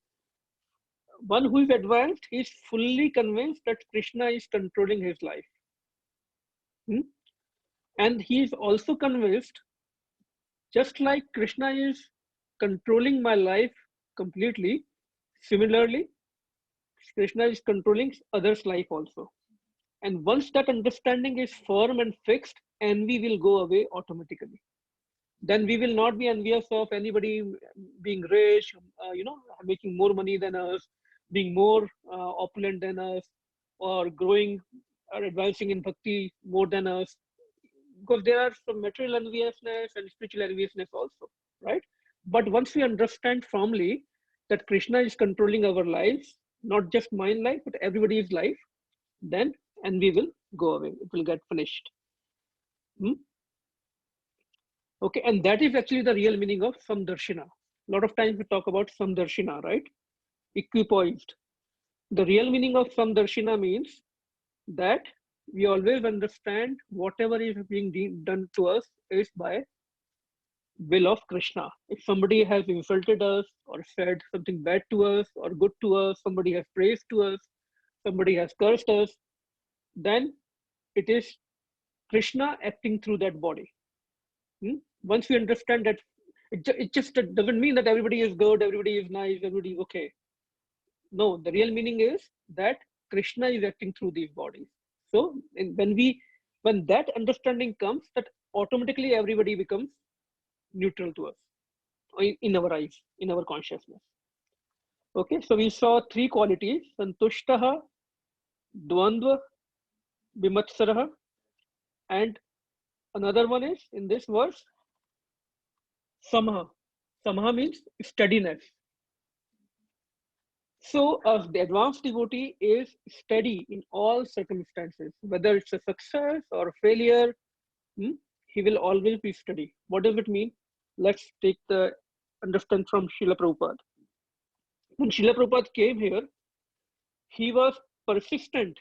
One who is advanced is fully convinced that Krishna is controlling his life. And he is also convinced, just like Krishna is controlling my life completely, similarly, Krishna is controlling others' life also. And once that understanding is firm and fixed, envy will go away automatically. Then we will not be envious of anybody being rich, making more money than us, being more opulent than us. or growing or advancing in bhakti more than us, because there are some material enviousness and spiritual enviousness also, right? But once we understand firmly that Krishna is controlling our lives, not just my life, but everybody's life, then envy will go away. It will get finished. Okay, and that is actually the real meaning of samdarshina. A lot of times we talk about samdarshina, right? Equipoised. The real meaning of samdarshina means that we always understand whatever is being done to us is by will of Krishna. If somebody has insulted us or said something bad to us or good to us, somebody has praised to us, somebody has cursed us, then it is Krishna acting through that body. Once we understand that, it just doesn't mean that everybody is good, everybody is nice, everybody is okay. No, the real meaning is that Krishna is acting through these bodies. So when that understanding comes, that automatically everybody becomes neutral to us in our eyes, in our consciousness. Okay, so we saw three qualities: santushtaha, dvandva, vimatsaraha, and another one is in this verse samaha. Samaha means steadiness. So the advanced devotee is steady in all circumstances, whether it's a success or a failure. He will always be steady. What does it mean? Let's take the understand from Srila Prabhupada. When Srila Prabhupada came here, he was persistent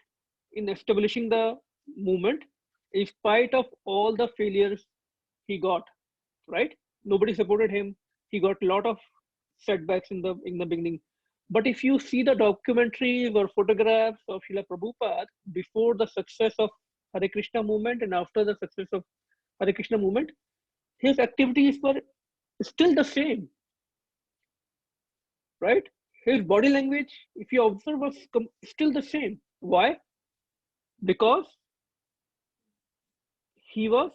in establishing the movement in spite of all the failures he got, right? Nobody supported him. He got a lot of setbacks in the beginning. But if you see the documentaries or photographs of Srila Prabhupada before the success of Hare Krishna movement and after the success of Hare Krishna movement, his activities were still the same, right? His body language, if you observe, was still the same. Why? Because he was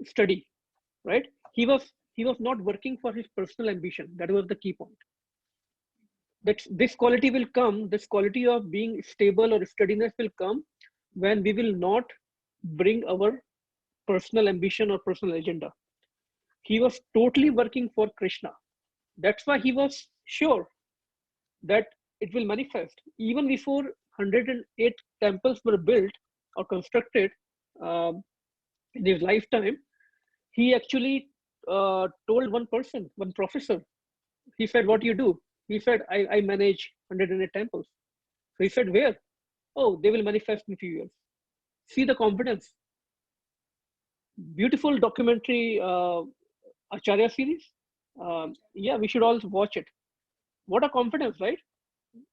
steady, right? He was not working for his personal ambition. That was the key point. That this quality will come, this quality of being stable or steadiness will come when we will not bring our personal ambition or personal agenda. He was totally working for Krishna. That's why he was sure that it will manifest. Even before 108 temples were built or constructed in his lifetime, he actually told one person, one professor, he said, what do you do? He said, I manage 108 temples. So he said, where? Oh, they will manifest in a few years. See the confidence. Beautiful documentary, Acharya series. Yeah, we should all watch it. What a confidence, right?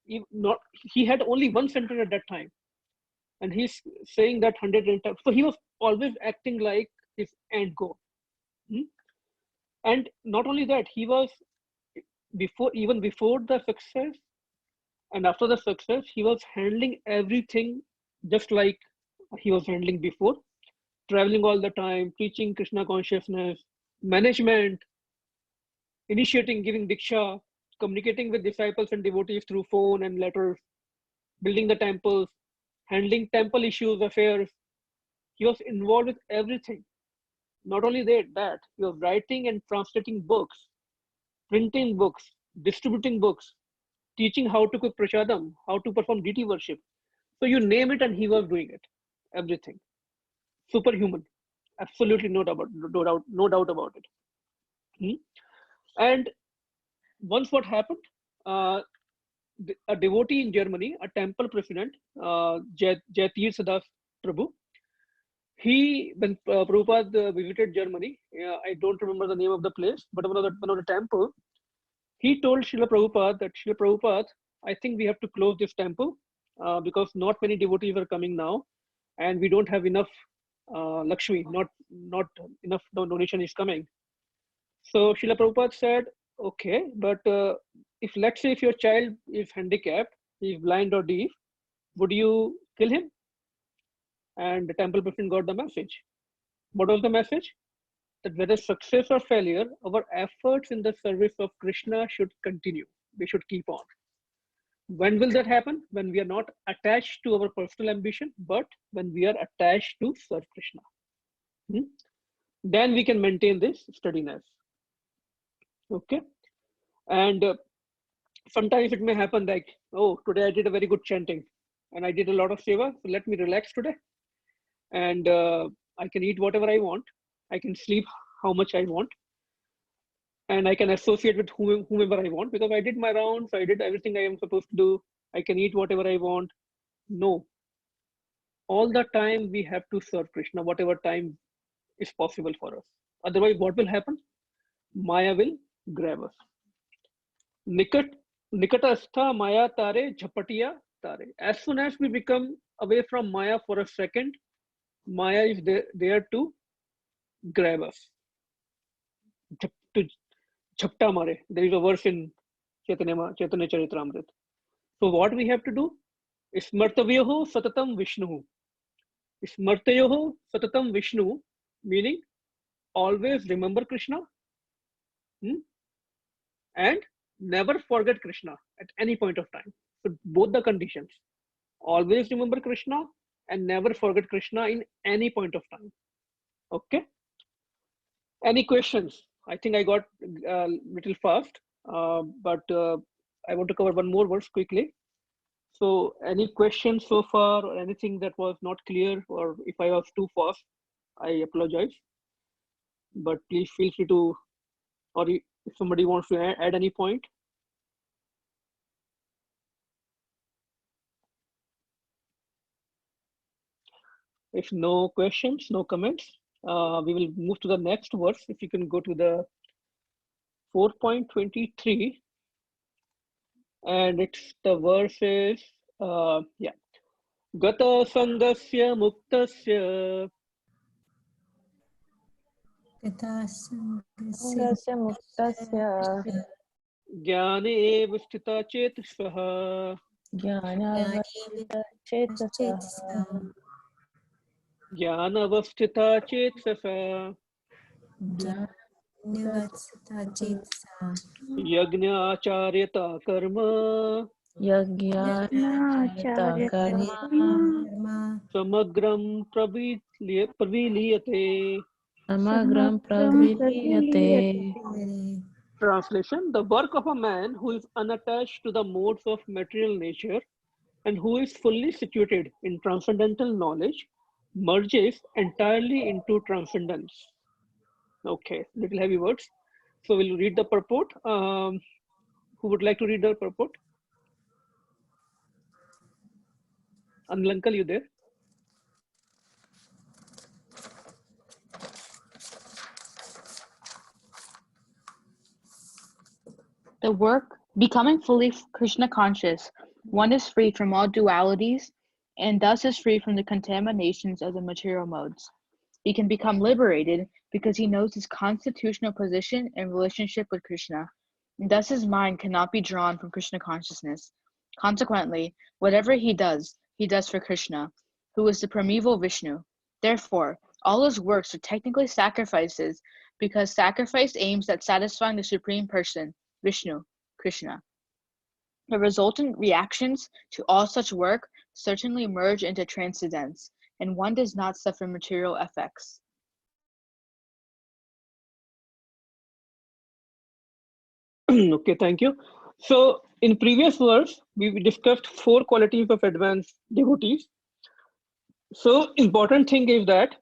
He had only one center at that time. And he's saying that 108 times. So he was always acting like his end goal. And not only that, he was even before the success and after the success, he was handling everything just like he was handling before, traveling all the time, teaching Krishna consciousness, management, initiating, giving diksha, communicating with disciples and devotees through phone and letters, building the temples, handling temple issues, affairs. He was involved with everything. Not only that, he was writing and translating books, printing books, distributing books, teaching how to cook prasadam, how to perform deity worship. So you name it and he was doing it, everything. Superhuman, absolutely no doubt about it. And once what happened, a devotee in Germany, a temple president, Jaitir Sadas Prabhu, when Prabhupada visited Germany, I don't remember the name of the place, but one of the temple, he told Srila Prabhupada that, Srila Prabhupada, I think we have to close this temple because not many devotees are coming now, and we don't have enough Lakshmi, not enough donation is coming. So Srila Prabhupada said, okay, but if let's say if your child is handicapped, he is blind or deaf, would you kill him? And the temple president got the message. What was the message? That whether success or failure, our efforts in the service of Krishna should continue. We should keep on. When will that happen? When we are not attached to our personal ambition, but when we are attached to serve Krishna. Then we can maintain this steadiness. Okay. And sometimes it may happen like, oh, today I did a very good chanting and I did a lot of seva, so let me relax today. And I can eat whatever I want. I can sleep how much I want. And I can associate with whomever I want because I did my rounds, I did everything I am supposed to do. I can eat whatever I want. No. All the time we have to serve Krishna, whatever time is possible for us. Otherwise, what will happen? Maya will grab us. Nikatastha Maya Tare Jhapatiya Tare. As soon as we become away from Maya for a second, Maya is there to grab us. To Jhapta Mare. There is a verse in Chaitanya Charitamrita. So what we have to do? Smartavyoho Satatam Vishnu. Smartayoho Satatam Vishnu, meaning always remember Krishna and never forget Krishna at any point of time. So both the conditions. Always remember Krishna and never forget Krishna in any point of time. Okay. Any questions? I think I got a little fast, but I want to cover one more verse quickly. So any questions so far or anything that was not clear, or if I was too fast, I apologize. But please feel free to, or if somebody wants to add any point. If no questions, no comments, we will move to the next verse. If you can go to the 4.23, and it's the verse is, yeah. Gata sangasya muktasya Sangasya muktasya jnane vistita chetasah jnanavastita chetasah jnanavastita chetasah yajna acharyata karma yajnacharya karma samagram praviliyate. samagram praviliyate. Translation: the work of a man who is unattached to the modes of material nature and who is fully situated in transcendental knowledge merges entirely into transcendence. Okay, little heavy words. So we'll read the purport. Who would like to read the purport? Anil uncle, you there? The work, becoming fully Krishna conscious, one is free from all dualities and thus is free from the contaminations of the material modes. He can become liberated because he knows his constitutional position and relationship with Krishna, and thus his mind cannot be drawn from Krishna consciousness. Consequently, whatever he does for Krishna, who is the primeval Vishnu. Therefore, all his works are technically sacrifices because sacrifice aims at satisfying the Supreme Person, Vishnu, Krishna. The resultant reactions to all such work certainly merge into transcendence, and one does not suffer material effects. Okay, thank you. So in previous verse, we discussed 4 qualities of advanced devotees. So important thing is that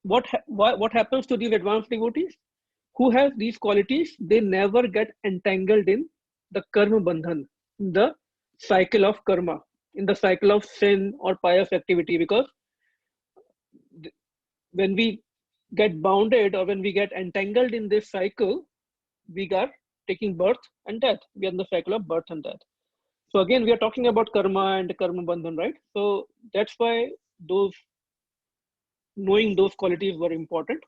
what happens to these advanced devotees who have these qualities? They never get entangled in the karma bandhan, in the cycle of karma, in the cycle of sin or pious activity, because when we get bounded or when we get entangled in this cycle, we are taking birth and death. We are in the cycle of birth and death. So again, we are talking about karma and karma bandhan, right? So that's why knowing those qualities were important.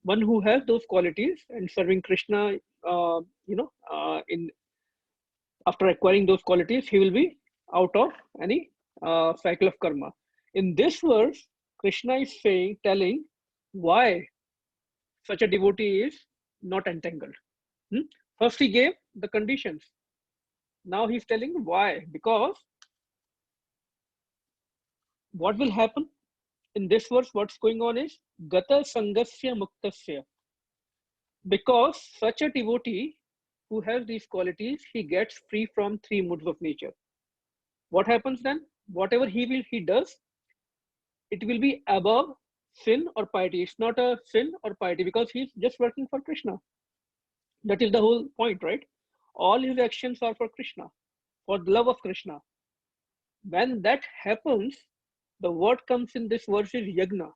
One who has those qualities and serving Krishna, after acquiring those qualities, he will be out of any cycle of karma. In this verse, Krishna is telling why such a devotee is not entangled. First, he gave the conditions. Now he's telling why. Because what will happen in this verse, what's going on is Gata Sangasya Muktasya. Because such a devotee who has these qualities, he gets free from three moods of nature. What happens then? Whatever he does, it will be above sin or piety. It's not a sin or piety because he's just working for Krishna. That is the whole point, right? All his actions are for Krishna, for the love of Krishna. When that happens, the word comes in this verse is yagna.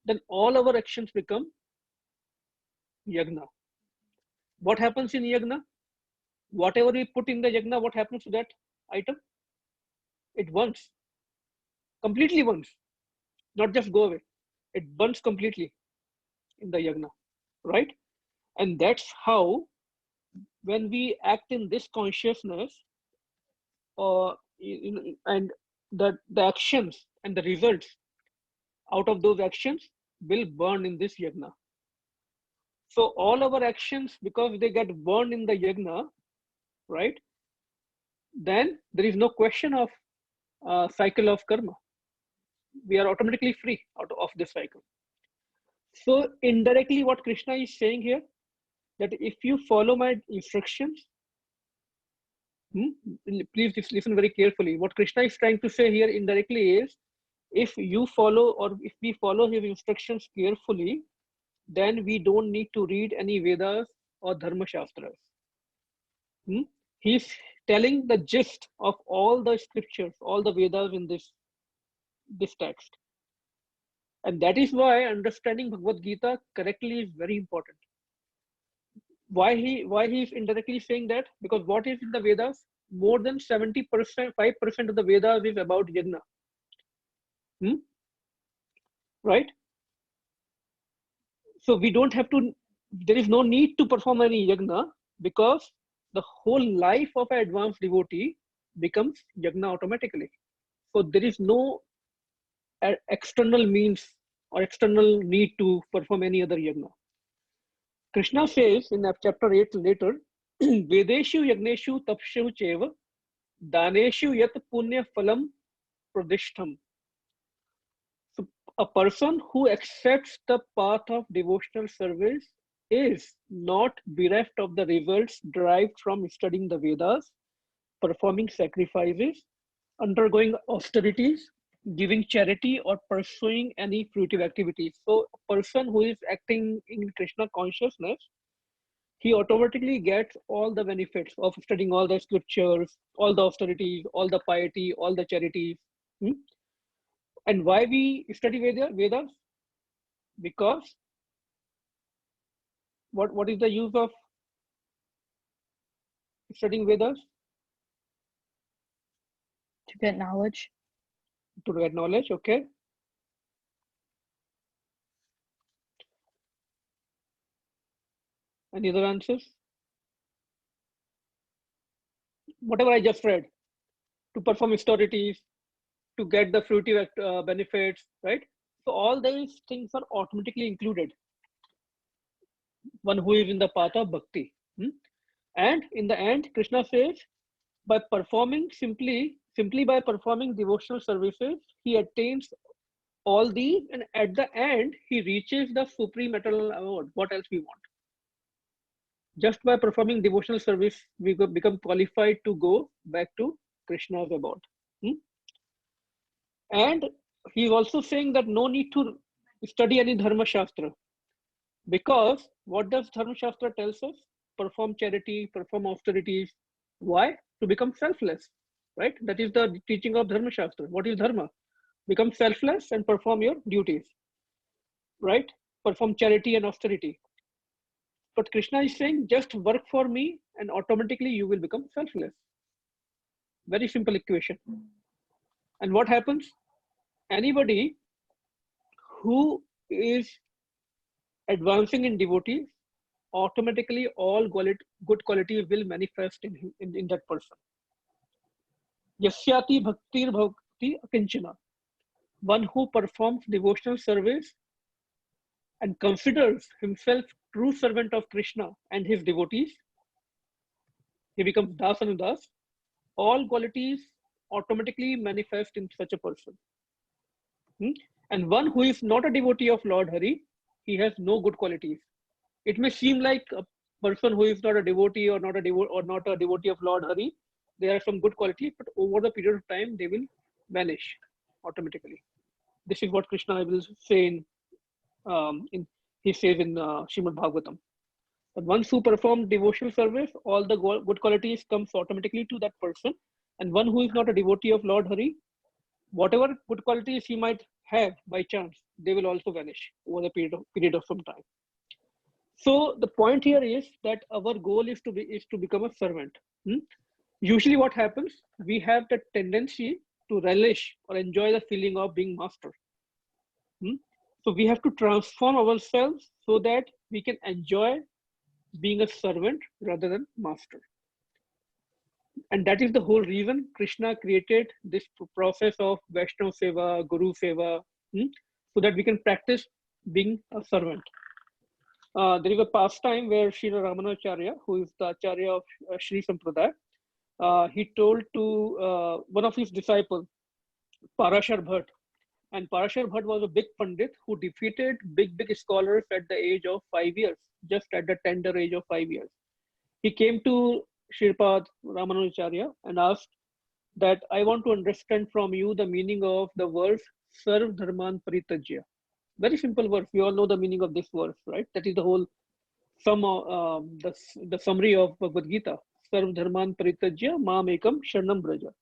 Then all our actions become yagna. What happens in yagna? Whatever we put in the yagna, what happens to that item? It burns. Completely burns. Not just go away. It burns completely in the yagna, right? And that's how when we act in this consciousness, and the actions and the results out of those actions will burn in this yagna. So all our actions, because they get burned in the yagna, right? Then there is no question of cycle of karma. We are automatically free out of this cycle. So indirectly, what Krishna is saying here, that if you follow my instructions, please just listen very carefully. What Krishna is trying to say here indirectly is, if you follow or if we follow his instructions carefully, then we don't need to read any Vedas or Dharma Shastras. He's telling the gist of all the scriptures, all the Vedas in this text. And that is why understanding Bhagavad Gita correctly is very important. Why he is indirectly saying that? Because what is in the Vedas? More than 70%, 5% of the Vedas is about yajna. Right? So we don't have to, there is no need to perform any yajna, because the whole life of an advanced devotee becomes yajna automatically. So there is no external means or external need to perform any other yajna. Krishna says in chapter 8 later, Vedeshu yagneshu tapshu cheva daneshu yat punya phalam pradishtham. So a person who accepts the path of devotional service is not bereft of the results derived from studying the Vedas, performing sacrifices, undergoing austerities, giving charity, or pursuing any fruitive activities. So a person who is acting in Krishna consciousness, he automatically gets all the benefits of studying all the scriptures, all the austerities, all the piety, all the charities. And why we study Vedas? Because what is the use of studying Vedas? To get knowledge. To get knowledge, okay. Any other answers? Whatever I just read, to perform austerities, to get the fruitive benefits, right? So all these things are automatically included. One who is in the path of bhakti. And in the end, Krishna says, by performing simply by performing devotional services, he attains all these, and at the end, he reaches the supreme eternal award. What else we want? Just by performing devotional service, we become qualified to go back to Krishna's abode. And he's also saying that no need to study any Dharma Shastra, because what does Dharma Shastra tells us? Perform charity, perform austerities. Why? To become selfless, right? That is the teaching of Dharma Shastra. What is Dharma? Become selfless and perform your duties, right? Perform charity and austerity. But Krishna is saying, just work for me and automatically you will become selfless. Very simple equation. And what happens? Anybody who is advancing in devotees, automatically all good qualities will manifest in that person. Yasyati bhaktir bhakti akinchana. One who performs devotional service and considers himself true servant of Krishna and his devotees, he becomes Das Anudas, all qualities automatically manifest in such a person. And one who is not a devotee of Lord Hari, he has no good qualities. It may seem like a person who is not a devotee or not a devotee of Lord Hari, there are some good qualities, but over the period of time, they will vanish automatically. This is what Krishna will say he says in Srimad Bhagavatam. But once who performs devotional service, all the good qualities comes automatically to that person. And one who is not a devotee of Lord Hari, whatever good qualities he might have by chance, they will also vanish over the period of some time. So the point here is that our goal is to become a servant. Usually what happens, we have the tendency to relish or enjoy the feeling of being master. So we have to transform ourselves so that we can enjoy being a servant rather than master. And that is the whole reason Krishna created this process of Vaishnava Seva, Guru Seva, so that we can practice being a servant. There is a pastime where Srila Ramanujacharya, who is the Acharya of Sri Sampradaya, he told to one of his disciples, Parashar Bhatt, and Parashar Bhatt was a big Pandit who defeated big scholars at the age of 5 years, just at the tender age of 5 years. He came to Shripad Ramanujacharya and asked that I want to understand from you the meaning of the verse Sarv Dharman Paritajya. Very simple verse. We all know the meaning of this verse, right? That is the whole the summary of Bhagavad Gita. Sarv Dharman Paritajya Mam Ekam Sharnam Braja.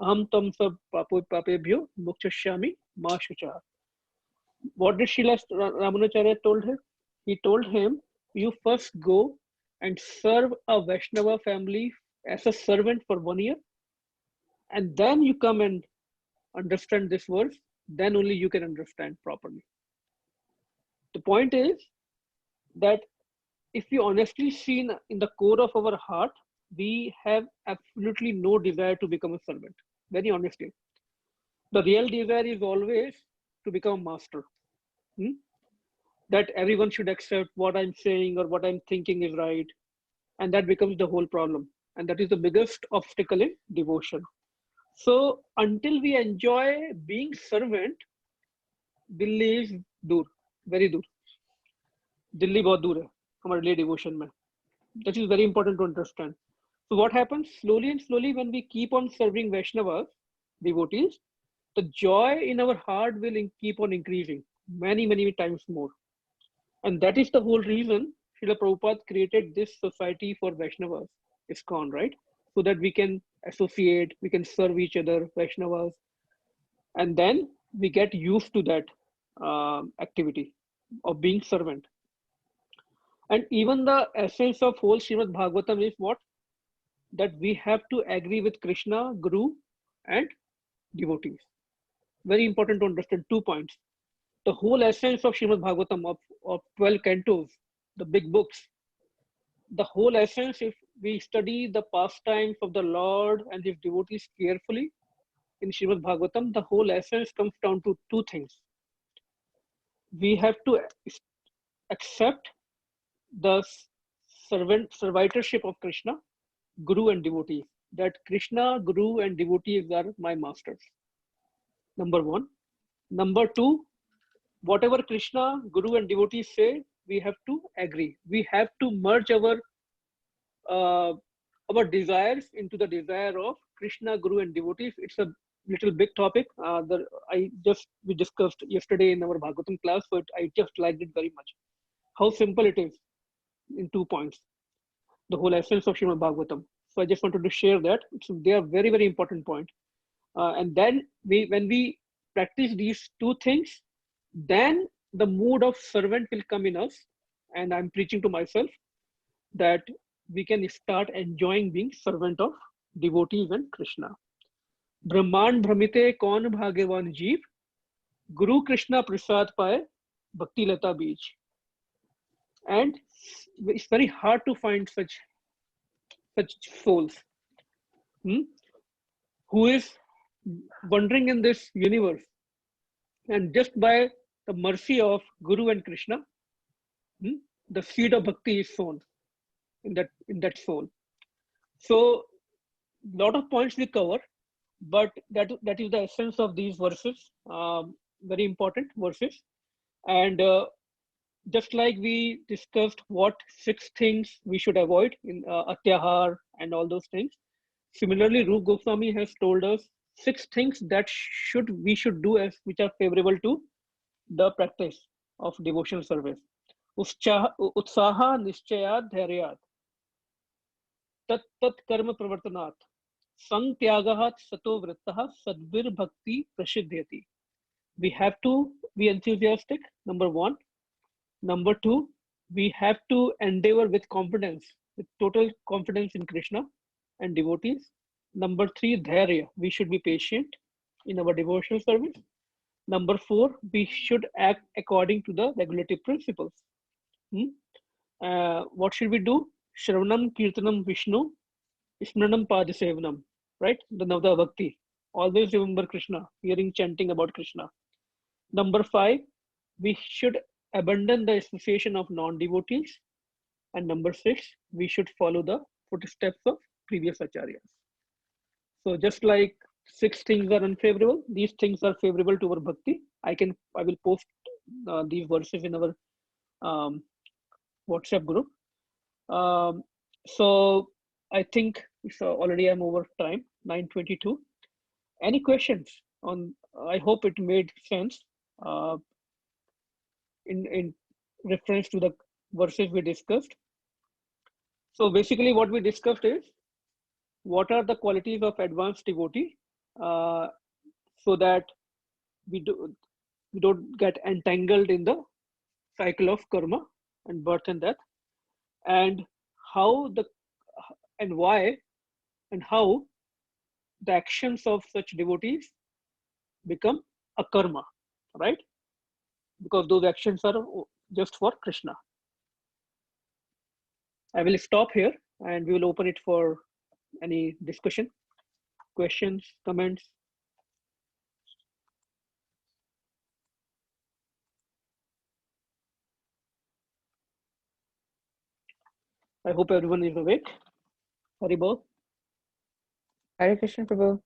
Aham tam sab papebhyo mukshashyami ma shucha. What did Srila Ramanujacharya told him? He told him, you first go and serve a Vaishnava family as a servant for 1 year, and then you come and understand this verse, then only you can understand properly. The point is that if we honestly see in the core of our heart, we have absolutely no desire to become a servant. Very honestly. The real desire is always to become master. That everyone should accept what I'm saying or what I'm thinking is right. And that becomes the whole problem. And that is the biggest obstacle in devotion. So until we enjoy being servant, Delhi is dur, very dur. Delhi bahut dur hai, hamare liye devotion mein. That is very important to understand. So what happens slowly and slowly when we keep on serving Vaishnavas, devotees, the joy in our heart will keep on increasing many, many times more. And that is the whole reason Srila Prabhupada created this society for Vaishnavas, ISKCON, right? So that we can associate, we can serve each other, Vaishnavas, and then we get used to that activity of being servant. And even the essence of whole Srimad Bhagavatam is what? That we have to agree with Krishna, Guru, and devotees. Very important to understand 2 points. The whole essence of Srimad Bhagavatam of 12 cantos, the big books, the whole essence, if we study the pastimes of the Lord and his devotees carefully in Srimad Bhagavatam, the whole essence comes down to 2 things. We have to accept the servitorship of Krishna, Guru and devotees. That Krishna, Guru and devotees are my masters. Number 1. Number 2, whatever Krishna, Guru and devotees say, we have to agree. We have to merge our desires into the desire of Krishna, Guru and devotees. It's a little big topic. We discussed yesterday in our Bhagavatam class, but I just liked it very much. How simple it is in 2 points. The whole essence of Srimad Bhagavatam. So I just wanted to share that. So they are very, very important point. And then when we practice these 2 things, then the mood of servant will come in us. And I'm preaching to myself that we can start enjoying being servant of devotees and Krishna. Brahman Brahmite Kaun Bhagyavan Jeev, Guru Krishna Prasad Paye, Bhakti Lata Beej. And it's very hard to find such souls who is wandering in this universe, and just by the mercy of Guru and Krishna, the seed of bhakti is sown in that soul. So lot of points we cover, but that is the essence of these verses. Very important verses. And just like we discussed what 6 things we should avoid in atyahar and all those things, similarly Rup Goswami has told us 6 things that we should do as which are favorable to the practice of devotional service. Utsaha nischayat dhairyat tat tat karma pravartanat sang tyagahat sato vrittah sadbir bhakti prasiddhyati. We have to be enthusiastic, number 1. Number 2, we have to endeavor with confidence, with total confidence in Krishna and devotees. Number 3, dhairya. We should be patient in our devotional service. Number 4, we should act according to the regulative principles. What should we do? Shravanam, Kirtanam, Vishnu, Smranam, Padasevanam, right? The Navda Bhakti. Always remember Krishna, hearing chanting about Krishna. Number 5, we should abandon the association of non-devotees. And number 6, we should follow the footsteps of previous acharyas. So just like 6 things are unfavorable, these things are favorable to our bhakti. I will post these verses in our WhatsApp group. So I think already I'm over time, 9:22. Any questions on? I hope it made sense in reference to the verses we discussed. So basically what we discussed is what are the qualities of advanced devotee so that we don't get entangled in the cycle of karma and birth and death, and how and why and how the actions of such devotees become a karma, right? Because those actions are just for Krishna. I will stop here and we will open it for any discussion, questions, comments. I hope everyone is awake. Haribol. Hare Krishna, Prabhu.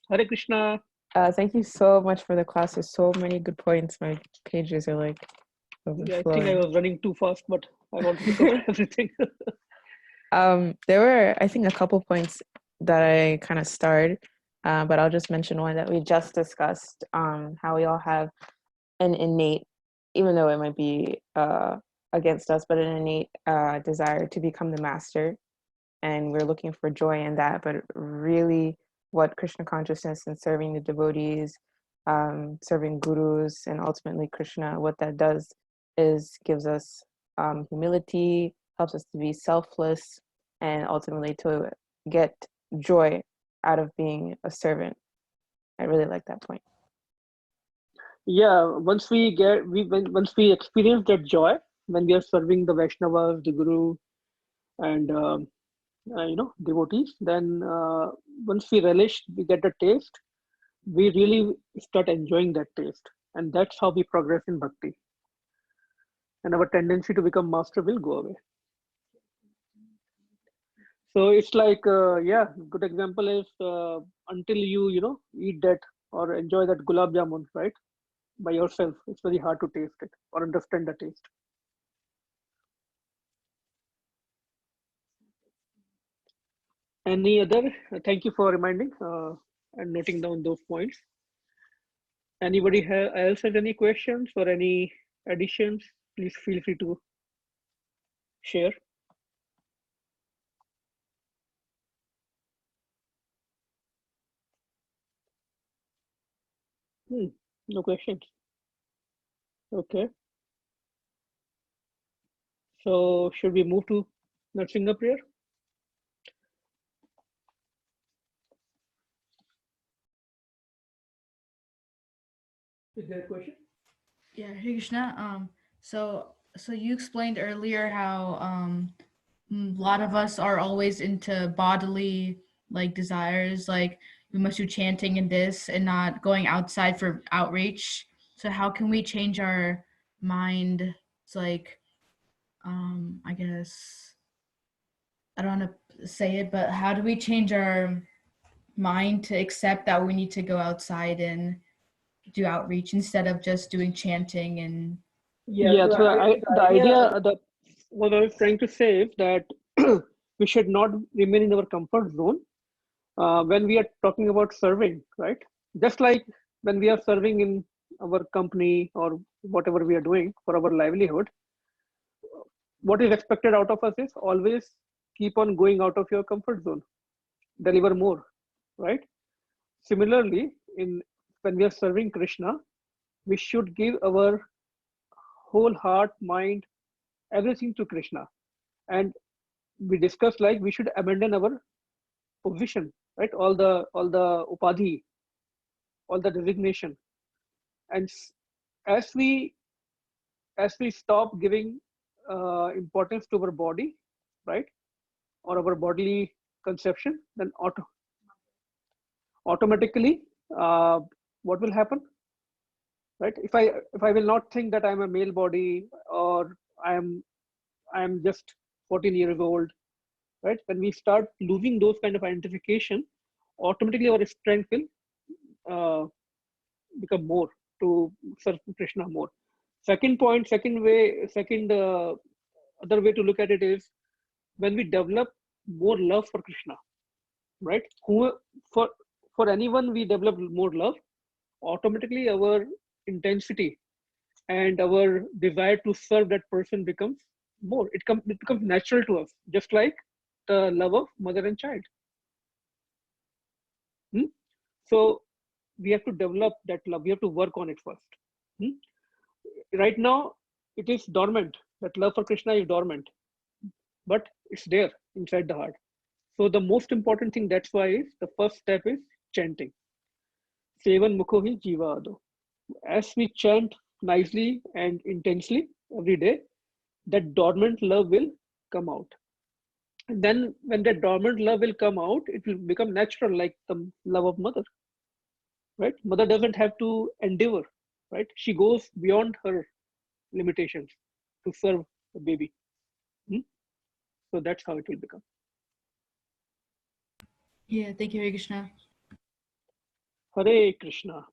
Hare Krishna. Thank you so much for the class. There's so many good points. My pages are like Yeah, I think I overflowing. was running too fast, but I wanted to cover everything. There were, I think, a couple points that I kind of starred, but I'll just mention one that we just discussed, how we all have an innate, even though it might be against us, but an innate desire to become the master. And we're looking for joy in that, but really what Krishna consciousness and serving the devotees, serving gurus, and ultimately Krishna, what that does is gives us humility, helps us to be selfless, and ultimately to get joy out of being a servant. I really like that point. Yeah, once we experience that joy when we are serving the Vaishnavas, the Guru, and devotees, then once we relish, we get the taste, we really start enjoying that taste, and that's how we progress in bhakti, and our tendency to become master will go away. So it's like good example is until you eat that or enjoy that gulab jamun, right, by yourself, it's very hard to taste it or understand the taste. Any other? Thank you for reminding and noting down those points. Anybody else has any questions or any additions? Please feel free to share. No questions. Okay. So should we move to Narsinga prayer? Is there a question? Yeah, Hare Krishna. So you explained earlier how a lot of us are always into bodily like desires, like we must do chanting and this and not going outside for outreach. So how can we change our mind? It's like I guess I don't want to say it, but how do we change our mind to accept that we need to go outside and do outreach instead of just doing chanting and Yeah, so the idea, what I was trying to say is that we should not remain in our comfort zone when we are talking about serving, right? Just like when we are serving in our company or whatever we are doing for our livelihood, what is expected out of us is always keep on going out of your comfort zone, deliver more, right? Similarly, in when we are serving Krishna, we should give our whole heart, mind, everything to Krishna. And we discussed like we should abandon our position, right? All the upadhi, all the designation. And as we stop giving importance to our body, right, or our bodily conception, then automatically what will happen, right? If I will not think that I'm a male body or I'm just 14 years old, right? When we start losing those kind of identification, automatically our strength will become more to serve Krishna more. Second point, other way to look at it is when we develop more love for Krishna, right? For anyone we develop more love, automatically our intensity and our desire to serve that person becomes more. It becomes natural to us, just like the love of mother and child. So we have to develop that love. We have to work on it first. Right now, it is dormant. That love for Krishna is dormant, but it's there inside the heart. So the most important thing, that's why, is the first step is chanting. Sevan mukho hi jiva ado. As we chant nicely and intensely every day, that dormant love will come out. And then when that dormant love will come out, it will become natural, like the love of mother, right? Mother doesn't have to endeavor, right? She goes beyond her limitations to serve the baby. So that's how it will become. yeah, thank you, Hare Krishna. Hare Krishna.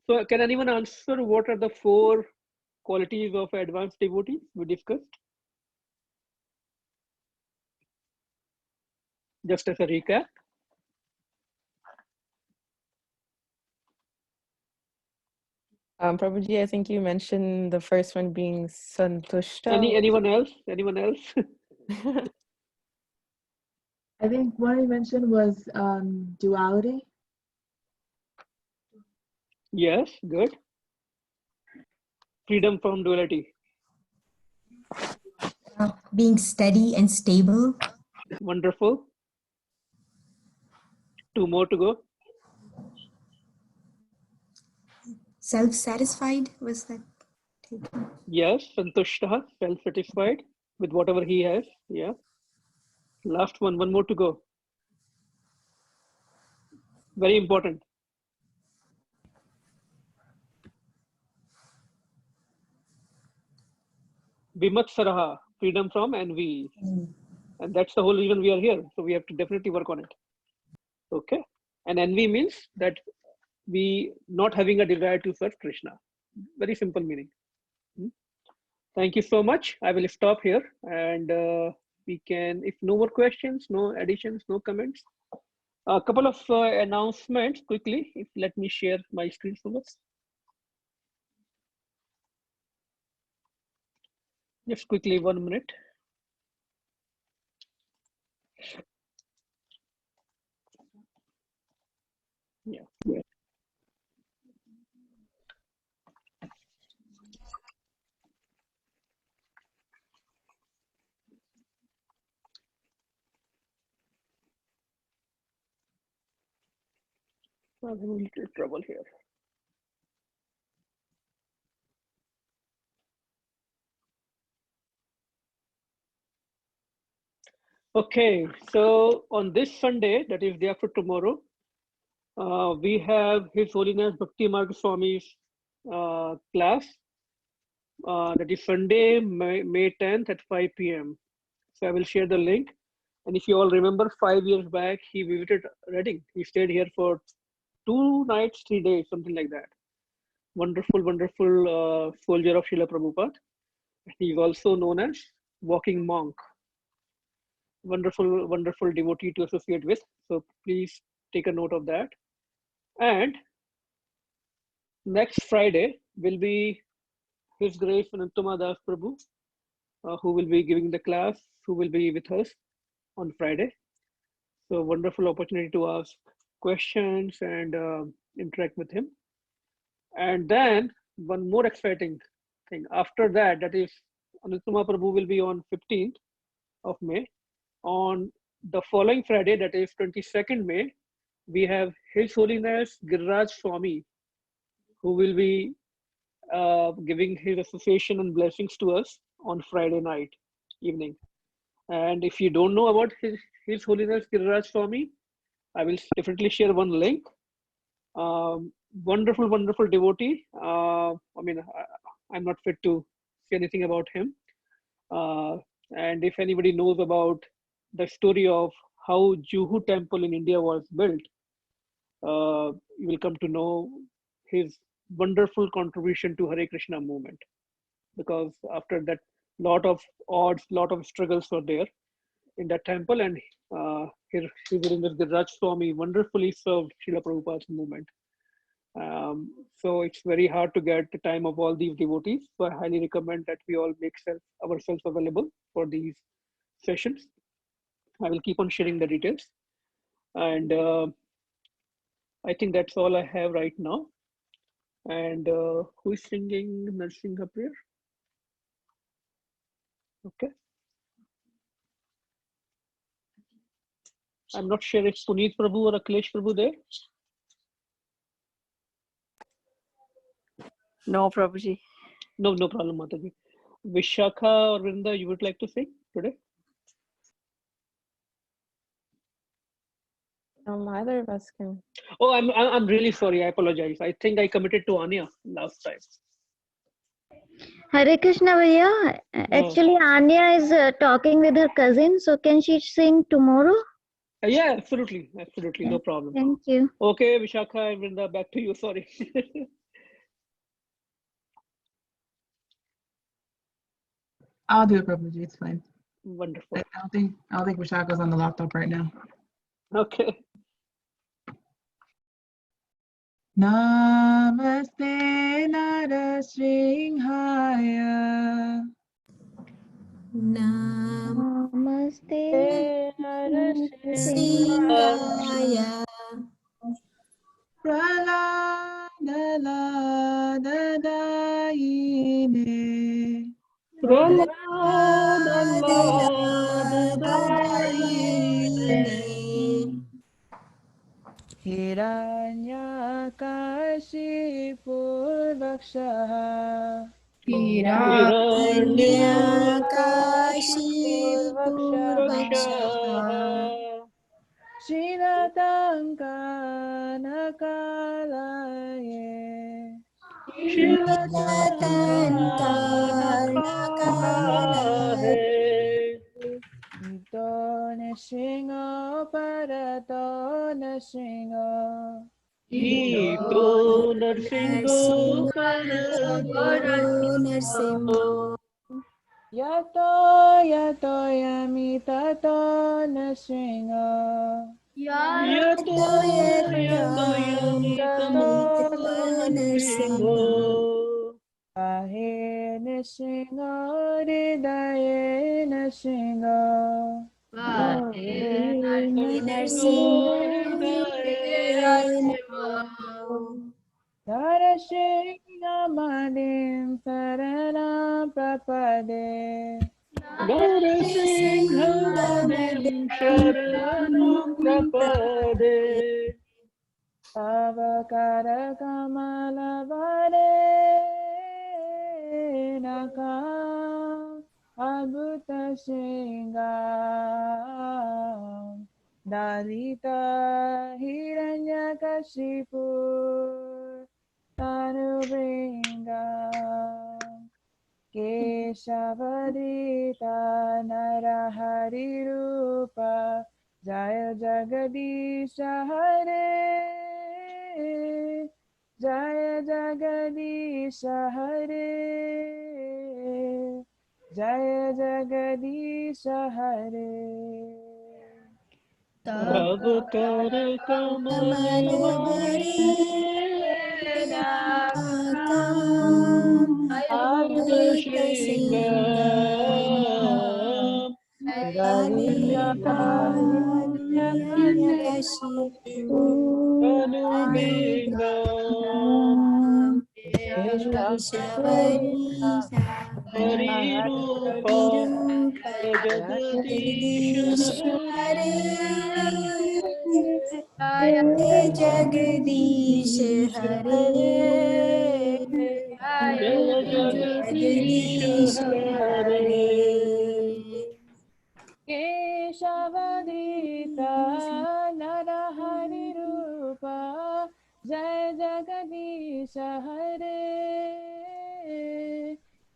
So can anyone answer what are the 4 qualities of advanced devotee we discussed? Just as a recap. Prabhuji, I think you mentioned the first one being santushta. Anyone else? Anyone else? I think one you mentioned was duality. Yes, good. Freedom from duality. Being steady and stable. Wonderful. 2 more to go. Self-satisfied, was that taken? Yes, santushta, self-satisfied with whatever he has. Yeah. Last one more to go. Very important. Vimatsaraha, freedom from envy. And that's the whole reason we are here. So we have to definitely work on it. Okay. And envy means that we not having a desire to serve Krishna. Very simple meaning. Thank you so much. I will stop here and we can, if no more questions, no additions, no comments. A couple of announcements quickly. Let me share my screen for us. Just quickly, 1 minute. Yeah. I'm having a little trouble here. Okay, so on this Sunday, that is day after tomorrow, we have His Holiness Bhakti Marga Swami's class. That is Sunday, May 10th at 5 p.m. So I will share the link. And if you all remember, 5 years back, he visited Reading. He stayed here for 2 nights, 3 days, something like that. Wonderful, wonderful soldier of Srila Prabhupada. He is also known as Walking Monk. Wonderful, wonderful devotee to associate with. So please take a note of that. And next Friday will be His Grace Anantama Das Prabhu, who will be giving the class, who will be with us on Friday. So wonderful opportunity to ask questions and interact with him. And then one more exciting thing. After that, that is Anantama Prabhu will be on 15th of May. On the following Friday, that is 22nd May, we have His Holiness Giriraj Swami, who will be giving his association and blessings to us on Friday night evening. And if you don't know about His Holiness Giriraj Swami, I will definitely share one link. Wonderful, wonderful devotee. I'm not fit to say anything about him. And if anybody knows about the story of how Juhu temple in India was built, you will come to know his wonderful contribution to Hare Krishna movement. Because after that, lot of odds, lot of struggles were there in that temple, and His Holiness Giriraj Swami wonderfully served Srila Prabhupada's movement. So it's very hard to get the time of all these devotees. So I highly recommend that we all make ourselves available for these sessions. I will keep on sharing the details. And I think that's all I have right now. And who is singing Narsinga prayer? Okay. I'm not sure if Puneet Prabhu or Akhilesh Prabhu there. No, Prabhuji. No problem, Mataji. Vishakha or Vrinda, you would like to sing today? Either of us can. Oh, I'm really sorry. I apologize. I think I committed to Anya last time. Hare Krishna Bhaiya. Actually, Anya is talking with her cousin, so can she sing tomorrow? Yeah, absolutely. Absolutely. No problem. Thank you. Okay, Vishakha and Vrinda, back to you. Sorry. I'll do it, Prabhuji. It's fine. Wonderful. I don't think Vishaka's on the laptop right now. Okay. Namaste Narasimhaya. Namaste Narasingaya. Praladadayine. Praladadayine. Hiranyakashipu Vakshaha. Hiranyakashipu Vakshaha. Shilatankanakalaya. Shilatankanakalaya. Ito Nishingo Parato Nishingo. Ito Narsingo Narsimho. Yato Yami Tato Nishingo. Yato Yami Tato Narsingo. Ahe Nishingo Hridaye Nishingo. Narasingamadim Saranam Prapade. Narasingamadim Sharanam Prapade. Avakara Kamalavare Nakam Abhuta Shingam Dalita Hiranyakashipu Tanubringam केशवदीता नरहरिरूपा जय जगदीश हरे जय जगदीश हरे जय जगदीश हरे तब कर कमल वरेरा अयुत श्रृंगार अनुबिंगम हरिरूपा जगदीश हरे जगदीश हरे जय जगदीश हरे केशवदीता नरहरिरूपा जय जगदीश हरे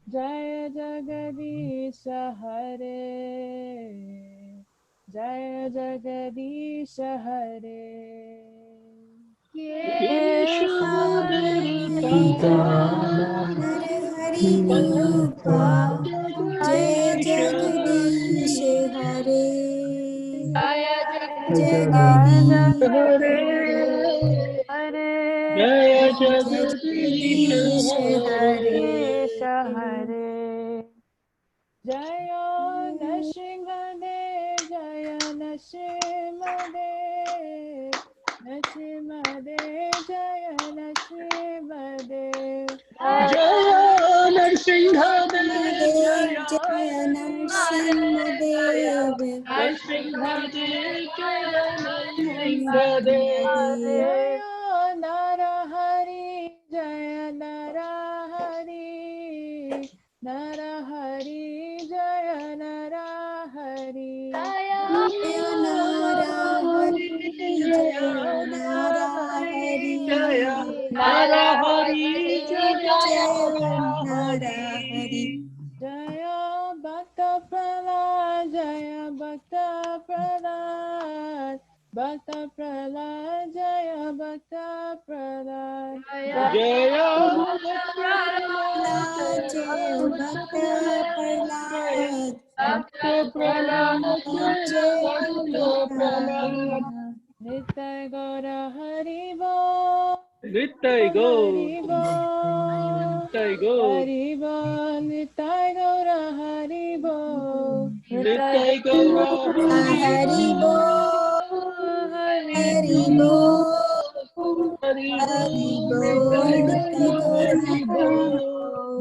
जय जगदीश हरे जय जगदीश हरे हरिरूपा जय जगदीश हरे जगदीश हरे जय जगदीश हरे हरे जय नृसिंहदेव जय नृसिंहदेव नृसिंहदेव जय नृसिंहदेव जय नरसिंहदेव जय नरसिंहदेव नरसिंहदेव जय नरसिंहदेव जय नरहरि जय नरहरि नरहरि जय नरहरि जय नारायण जय नारायण जय नरहरि जय जय नरहरि नारायण जय भक्त प्रहलाद जय भक्त प्रहलाद भक्त प्रहलाद जय भक्त प्रहलाद जय जय भक्त प्रहलाद भक्त प्रहलाद जय भक्त प्रहलाद नित्य गौर हरि बोल नित्य गौर नित्य गौर हरि बोल नित्य गौर हरि बोल नित्य गौर हरि बोल हरि बोल हरि हरि बोल नित्य गौर हरि बोल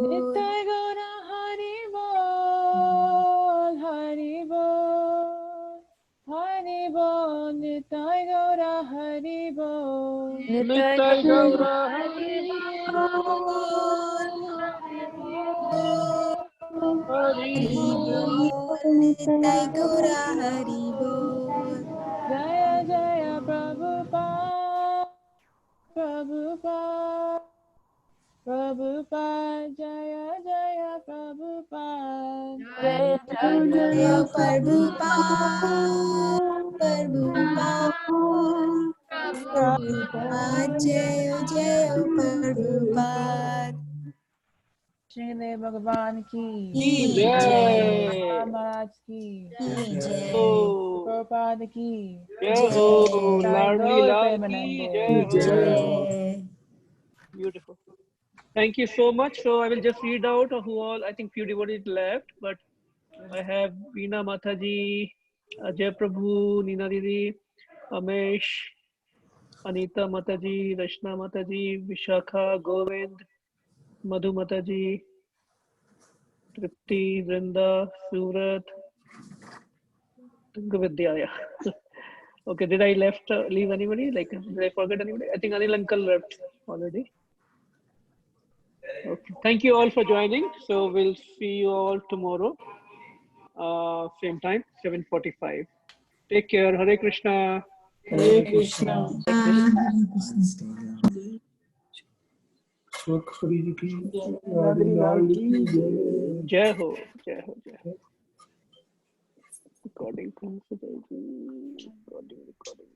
नित्य गौर हरि बोल हरि बोल हरि बोल नित्य गौर हरि बोल नित्य गौर हरि हरि बोल नित्य गौर हरि बोल जय जय प्रभुपाद प्रभुपाद प्रभुपाद जय जय प्रभुपाद जय प्रभुपाद प्रभुपाद जय जय प्रभुपाद श्रीदेव भगवान की जय महाराज की जय प्रभुपाद की जय हो लाडली लाल की जय हो जय beautiful. Thank you so much. So I will just read out who all, I think few devotees left, but I have Veena Mataji, Ajay Prabhu, Neena Didi, Amesh, Anita Mataji, Rashna Mataji, Vishakha, Govind, Madhu Mataji, Tripti, Vrinda, Surat, Tungavidya. Okay, did I leave anybody? Like, did I forget anybody? I think Anil uncle left already. Okay. Thank you all for joining. So we'll see you all tomorrow, same time, 7:45. Take care. Hare Krishna. Hare Krishna. Hare Krishna Sukhri ki, Radhi Lal ki jai. जय हो जय हो जय हो। Recording कहाँ से जाएगी? Recording